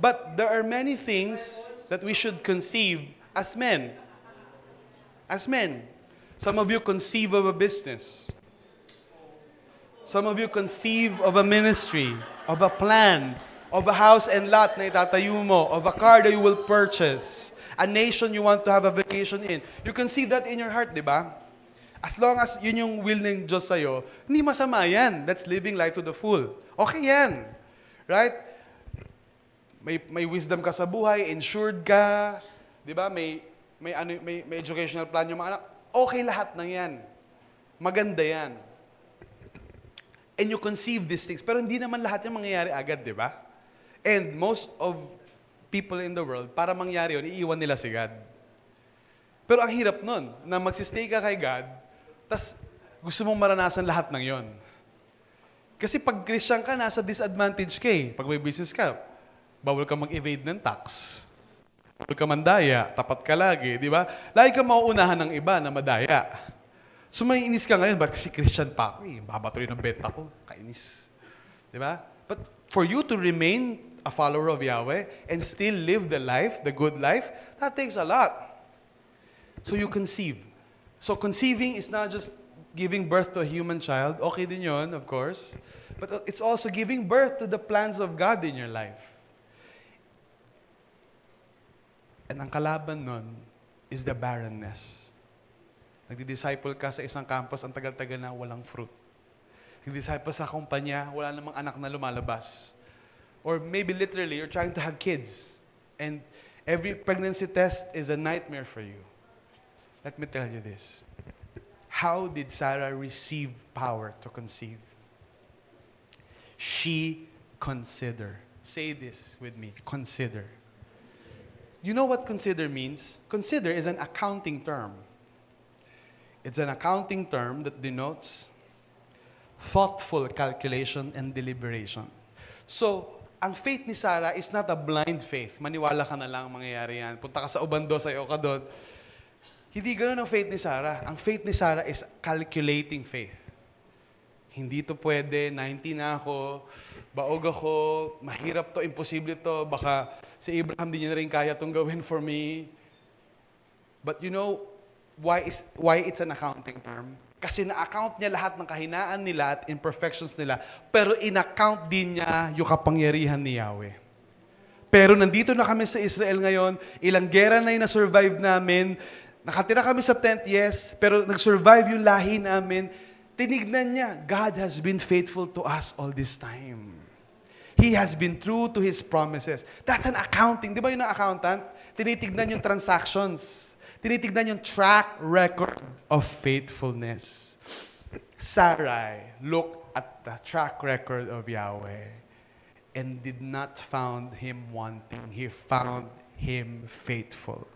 But there are many things that we should conceive as men. As men. Some of you conceive of a business. Some of you conceive of a ministry, of a plan, of a house and lot na itatayo mo, of a car that you will purchase, a nation you want to have a vacation in. You conceive that in your heart, di ba? As long as yun yung will ng Diyos sa'yo, hindi masama yan. That's living life to the full. Okay yan. Right? May wisdom ka sa buhay, insured ka, di ba? May educational plan yung mga anak. Okay lahat ng yan. Maganda yan. And you conceive these things. Pero hindi naman lahat yung mangyayari agad, di ba? And most of people in the world, para mangyari yun, iiwan nila si God. Pero ang hirap nun, na magsistay ka kay God, tas gusto mong maranasan lahat ng yon. Kasi pag Christian ka, nasa disadvantage ka eh. Pag may business ka, bawal ka mag-evade ng tax. Bawal ka mandaya, tapat ka lagi, di ba? Lagi ka mauunahan ng iba na madaya. So may inis ka ngayon, ba't kasi Christian pa ako eh? Babatuloy ng benta ko. Kainis. Di ba? But for you to remain a follower of Yahweh and still live the life, the good life, that takes a lot. So you conceive. So conceiving is not just giving birth to a human child. Okay din yun, of course. But it's also giving birth to the plans of God in your life. And ang kalaban nun is the barrenness. Nagdi-disciple ka sa isang campus, ang tagal-tagal na walang fruit. Nagdi-disciple sa kumpanya, wala namang anak na lumalabas. Or maybe literally, you're trying to have kids. And every pregnancy test is a nightmare for you. Let me tell you this. How did Sarah receive power to conceive? She considered. Say this with me. Consider. You know what consider means? Consider is an accounting term. It's an accounting term that denotes thoughtful calculation and deliberation. So, ang faith ni Sarah is not a blind faith. Maniwala ka na lang mangyayari yan. Punta ka sa ubando, sayo ka doon. Hindi ganoon ang faith ni Sarah. Ang faith ni Sarah is calculating faith. Hindi to pwede, 90 na ako, baog ako, mahirap to, imposible to, baka si Abraham di niya na rin kaya itong gawin for me. But you know, why it's an accounting term? Kasi na-account niya lahat ng kahinaan nila at imperfections nila, pero in-account din niya yung kapangyarihan ni Yahweh. Pero nandito na kami sa Israel ngayon, ilang gera na yung na-survive namin, nakatira kami sa tent, yes, pero nag-survive yung lahi namin. Tinignan niya, God has been faithful to us all this time. He has been true to His promises. That's an accounting. Di ba yung accountant? Tinitignan yung transactions. Tinitignan yung track record of faithfulness. Sarai looked at the track record of Yahweh and did not found him wanting. He found him faithful.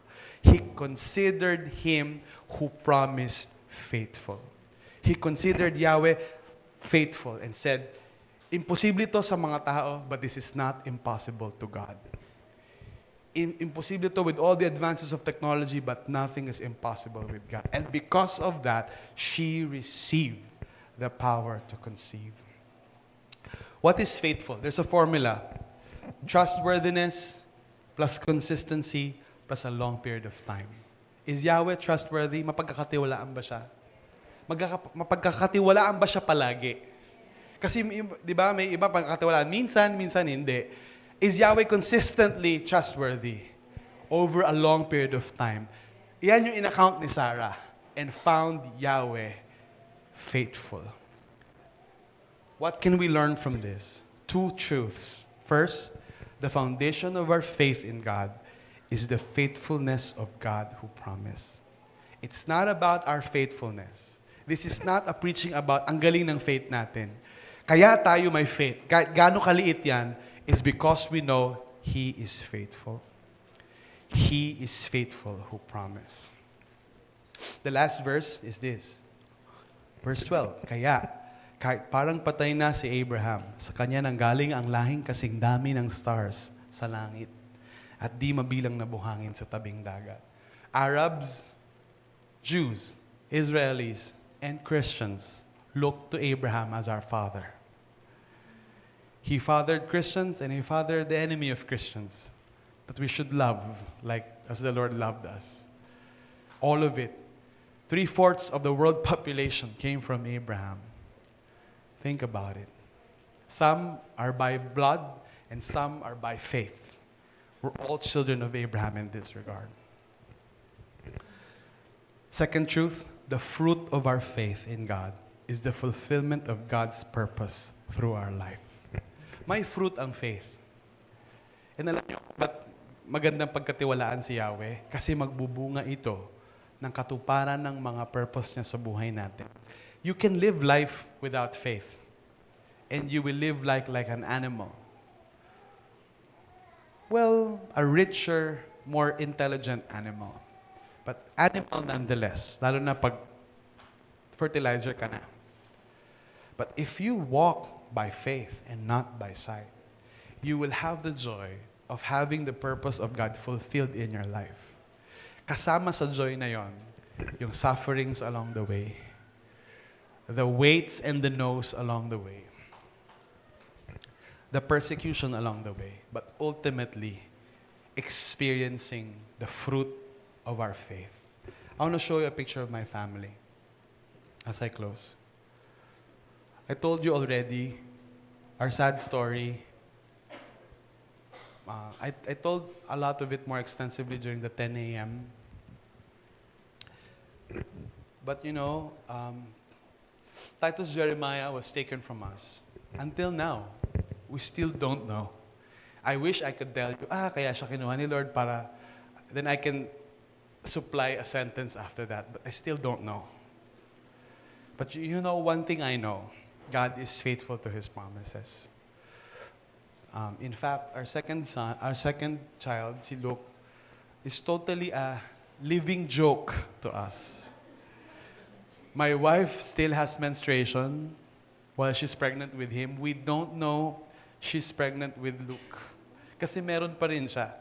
He considered him who promised faithful. He considered Yahweh faithful and said, imposible to sa mga tao, but this is not impossible to God. Impossible to with all the advances of technology, but nothing is impossible with God. And because of that, she received the power to conceive. What is faithful? There's a formula. Trustworthiness plus consistency plus a long period of time. Is Yahweh trustworthy? Mapagkakatiwalaan ba siya? Mapagkakatiwalaan ba siya palagi? Kasi, di ba, may iba pagkakatiwalaan. Minsan, minsan hindi. Is Yahweh consistently trustworthy over a long period of time? Yan yung in-account ni Sarah. And found Yahweh faithful. What can we learn from this? Two truths. First, the foundation of our faith in God is the faithfulness of God who promised. It's not about our faithfulness. This is not a preaching about ang galing ng faith natin. Kaya tayo may faith. Kahit gaano kaliit yan, is because we know He is faithful. He is faithful who promised. The last verse is this. Verse 12. Kaya, kahit parang patay na si Abraham, sa kanya nanggaling ang lahing kasing dami ng stars sa langit at di mabilang na buhangin sa tabing dagat. Arabs, Jews, Israelis, and Christians look to Abraham as our father. He fathered Christians and he fathered the enemy of Christians that we should love like as the Lord loved us. All of it. 3/4 of the world population came from Abraham. Think about it. Some are by blood and some are by faith. We're all children of Abraham in this regard. Second truth, the fruit of our faith in God is the fulfillment of God's purpose through our life. May fruit ang faith. And alam niyo, ba't magandang pagkatiwalaan si Yahweh? Kasi magbubunga ito ng katuparan ng mga purpose niya sa buhay natin. You can live life without faith. And you will live like an animal. Well, a richer, more intelligent animal. But animal nonetheless, lalo na pag fertilizer ka na. But if you walk by faith and not by sight, you will have the joy of having the purpose of God fulfilled in your life. Kasama sa joy na yon, yung sufferings along the way, the weights and the no's along the way, the persecution along the way, but ultimately experiencing the fruit of our faith. I want to show you a picture of my family as I close. I told you already our sad story. I told a lot of it more extensively during the 10 a.m. But you know, Titus Jeremiah was taken from us. Until now, we still don't know. I wish I could tell you, kaya siya kinuha ni Lord para, then I can supply a sentence after that. But I still don't know. But you know one thing I know, God is faithful to His promises. In fact, our second child, si Luke, is totally a living joke to us. My wife still has menstruation while she's pregnant with him. We don't know she's pregnant with Luke. Kasi meron pa rin siya.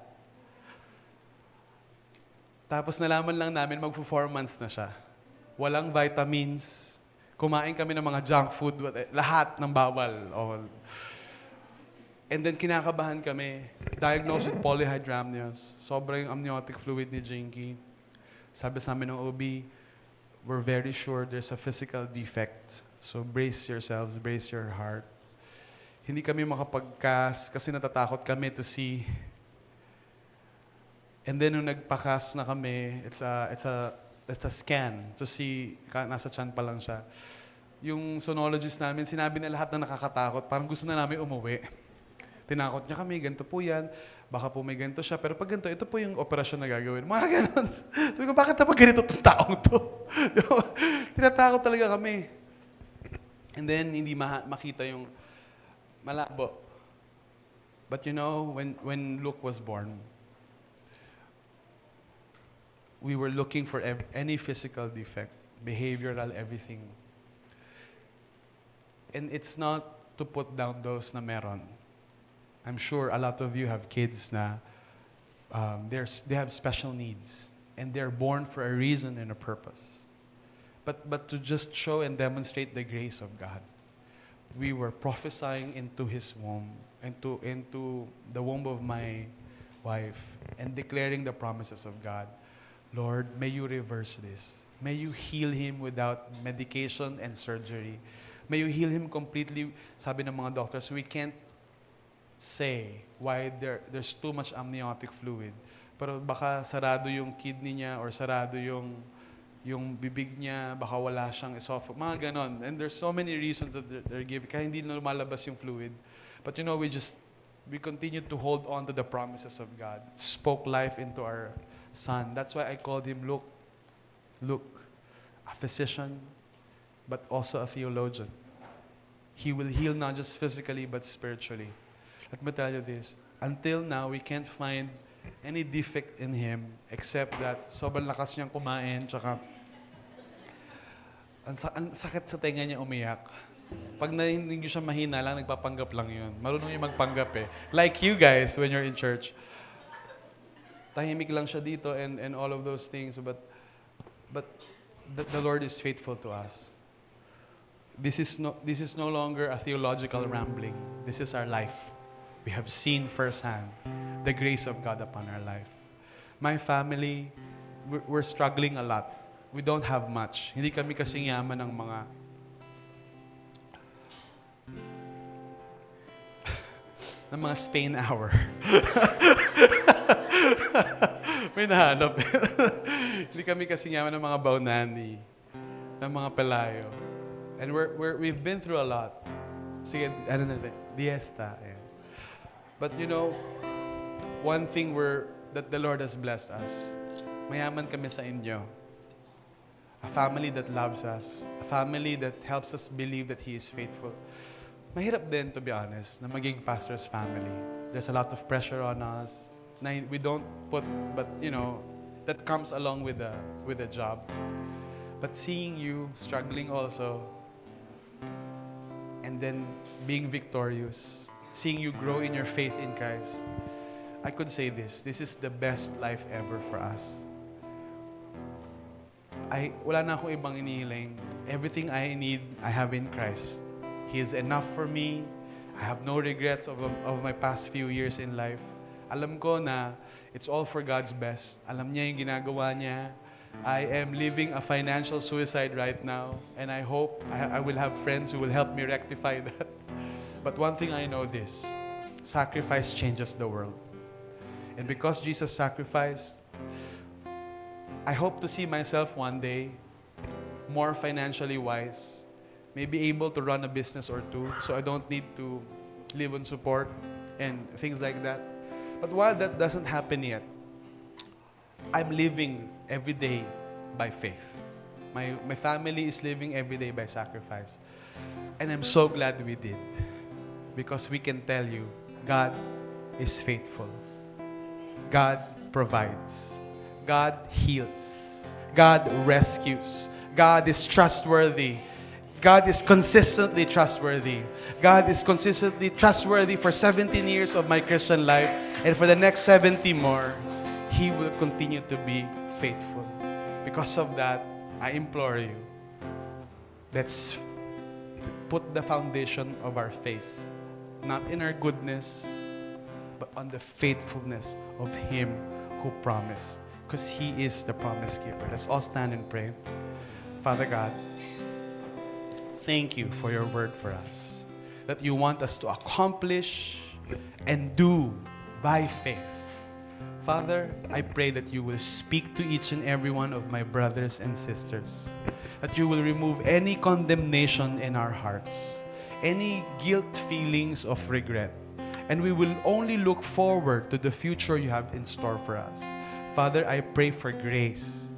Tapos nalaman lang namin magpo-4 months na siya. Walang vitamins. Kumain kami ng mga junk food. Lahat ng bawal. And then kinakabahan kami. Diagnosed with polyhydramnios. Sobrang amniotic fluid ni Jinky. Sabi sa amin ng OB, we're very sure there's a physical defect. So brace yourselves, brace your heart. Hindi kami makapag-cast kasi natatakot kami to see. And then nung nagpa-cast na kami, it's a scan to see, nasa tiyan pa lang siya. Yung sonologist namin, sinabi na lahat na nakakatakot, parang gusto na namin umuwi. Tinakot niya kami, ganito po yan, baka po may ganito siya, pero pag ganito, ito po yung operasyon na gagawin. Mga ganon. Sabi ko, bakit naman ganito itong taong to? Tinatakot talaga kami. And then, hindi makita yung malabo. But you know, when Luke was born, we were looking for any physical defect, behavioral, everything. And it's not to put down those na meron. I'm sure a lot of you have kids na they have special needs, and they're born for a reason and a purpose. But to just show and demonstrate the grace of God, we were prophesying into his womb, into the womb of my wife, and declaring the promises of God. Lord, may you reverse this. May you heal him without medication and surgery. May you heal him completely. Sabi ng mga doctors, we can't say why there's too much amniotic fluid. Pero baka sarado yung kidney niya or sarado yung bibig niya, baka wala siyang esophagus, mga ganon. And there's so many reasons that they're giving, kaya hindi na lumalabas yung fluid. But you know, we continue to hold on to the promises of God. Spoke life into our son. That's why I called him Luke, a physician, but also a theologian. He will heal not just physically, but spiritually. Let me tell you this, until now, we can't find any defect in him except that sobrang lakas niyang kumain, tsaka ang sakit sa tenga niya umiyak. Pag hindi siya mahina lang, nagpapanggap lang yun. Marunong yung magpanggap eh. Like you guys, when you're in church. Tahimik lang siya dito and all of those things. But the Lord is faithful to us. This is no longer a theological rambling. This is our life. We have seen firsthand the grace of God upon our life. My family, we're struggling a lot. We don't have much. Hindi kami kasing yaman ng mga ng mga Spain hour. May nahanap. Hindi kami kasing yaman ng mga Baunani, ng mga Pelayo. And we've been through a lot. Sige, ano na, Diesta. Ayan. But you know, one thing that the Lord has blessed us, mayaman kami sa inyo. A family that loves us. A family that helps us believe that He is faithful. Mahirap din, to be honest, na maging pastor's family. There's a lot of pressure on us. Na we don't put, but you know, that comes along with the job. But seeing you struggling also, and then being victorious, seeing you grow in your faith in Christ, I could say this is the best life ever for us. Wala na akong ibang inihiling. Everything I need, I have in Christ. He is enough for me. I have no regrets of my past few years in life. Alam ko na it's all for God's best. Alam niya yung ginagawa niya. I am living a financial suicide right now, and I hope I will have friends who will help me rectify that. But one thing I know this, sacrifice changes the world. And because Jesus sacrificed, I hope to see myself one day more financially wise, maybe able to run a business or two, so I don't need to live on support and things like that. But while that doesn't happen yet, I'm living every day by faith. My family is living every day by sacrifice. And I'm so glad we did. Because we can tell you, God is faithful. God provides. God heals. God rescues. God is trustworthy. God is consistently trustworthy. God is consistently trustworthy for 17 years of my Christian life. And for the next 70 more, He will continue to be faithful. Because of that, I implore you, let's put the foundation of our faith, not in our goodness, but on the faithfulness of Him who promised. Because He is the promise keeper. Let's all stand and pray. Father God, thank you for your word for us, that you want us to accomplish and do by faith. Father, I pray that you will speak to each and every one of my brothers and sisters, that you will remove any condemnation in our hearts, any guilt feelings of regret, and we will only look forward to the future you have in store for us. Father, I pray for grace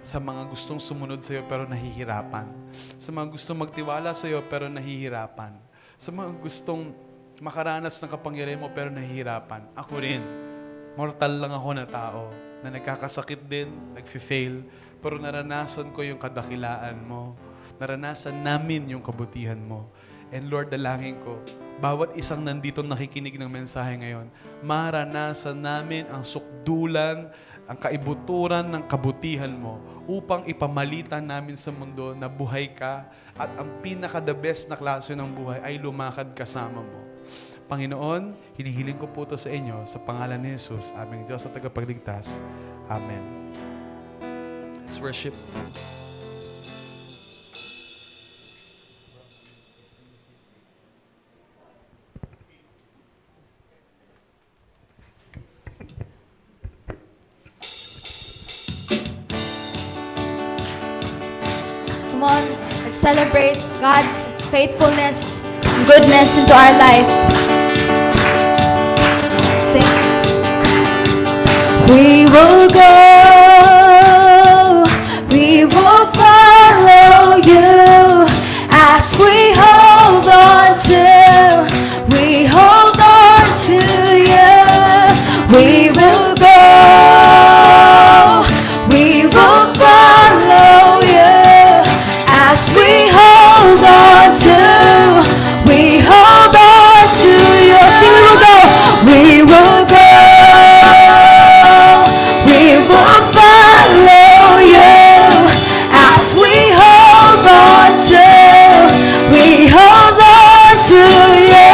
sa mga gustong sumunod sa iyo pero nahihirapan, sa mga gustong magtiwala sa iyo pero nahihirapan, sa mga gustong makaranas ng kapangyarihan mo pero nahihirapan. Ako rin. Mortal lang ako na tao na nagkakasakit din, nag-fail, pero naranasan ko yung kadakilaan mo. Naranasan namin yung kabutihan mo. And Lord, dalangin ko, bawat isang nandito nakikinig ng mensahe ngayon, maranasan namin ang sukdulan, ang kaibuturan ng kabutihan mo upang ipamalitan namin sa mundo na buhay ka at ang pinaka-the best na klase ng buhay ay lumakad kasama mo. Panginoon, hinihiling ko po ito sa inyo sa pangalan ni Jesus, aming Diyos at tagapagligtas. Amen. Let's worship. Come on, let's celebrate God's faithfulness and goodness into our life. Sing. We will go, we will follow you as we hold on to you. We will go, we will follow you as we hold on to you. Sing, we will go, we will go, we will follow you as we hold on to you.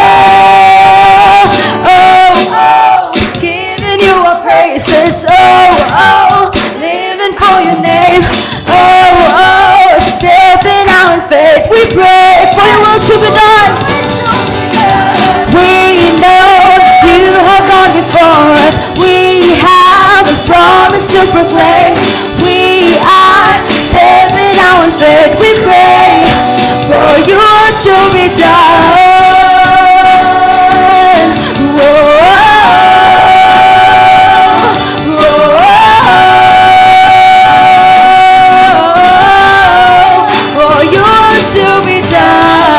Oh, giving you our praises. Oh, living for your name. Oh, stepping out in faith. We pray for your will to be done. We know you have gone before us. We have a promise to proclaim. We are stepping out in faith. We pray for your will to be done. For your will to be done.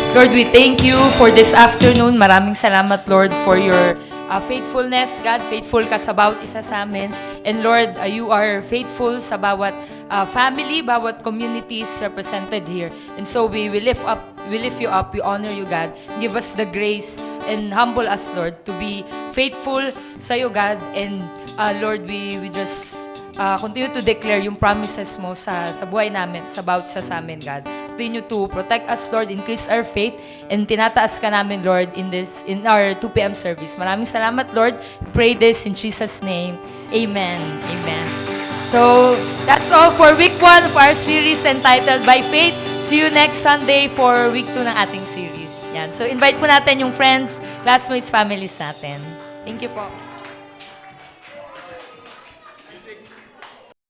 Lord, we thank you for this afternoon. Maraming salamat, Lord, for your faithfulness. God, faithful ka sa bawat isa sa amin. And Lord, you are faithful sa bawat family, bawat communities represented here. And so we lift you up, we honor you, God. Give us the grace and humble us, Lord, to be faithful sa iyo, God. And Lord, we just continue to declare yung promises mo sa buhay namin, sa bawat isa sa amin, God. Continue to protect us, Lord, increase our faith, and tinataas ka namin, Lord, in our 2 p.m. service. Maraming salamat, Lord. We pray this in Jesus' name. Amen. Amen. So, that's all for week 1 of our series entitled By Faith. See you next Sunday for week 2 ng ating series. Yan. So, invite po natin yung friends, classmates, families natin. Thank you po.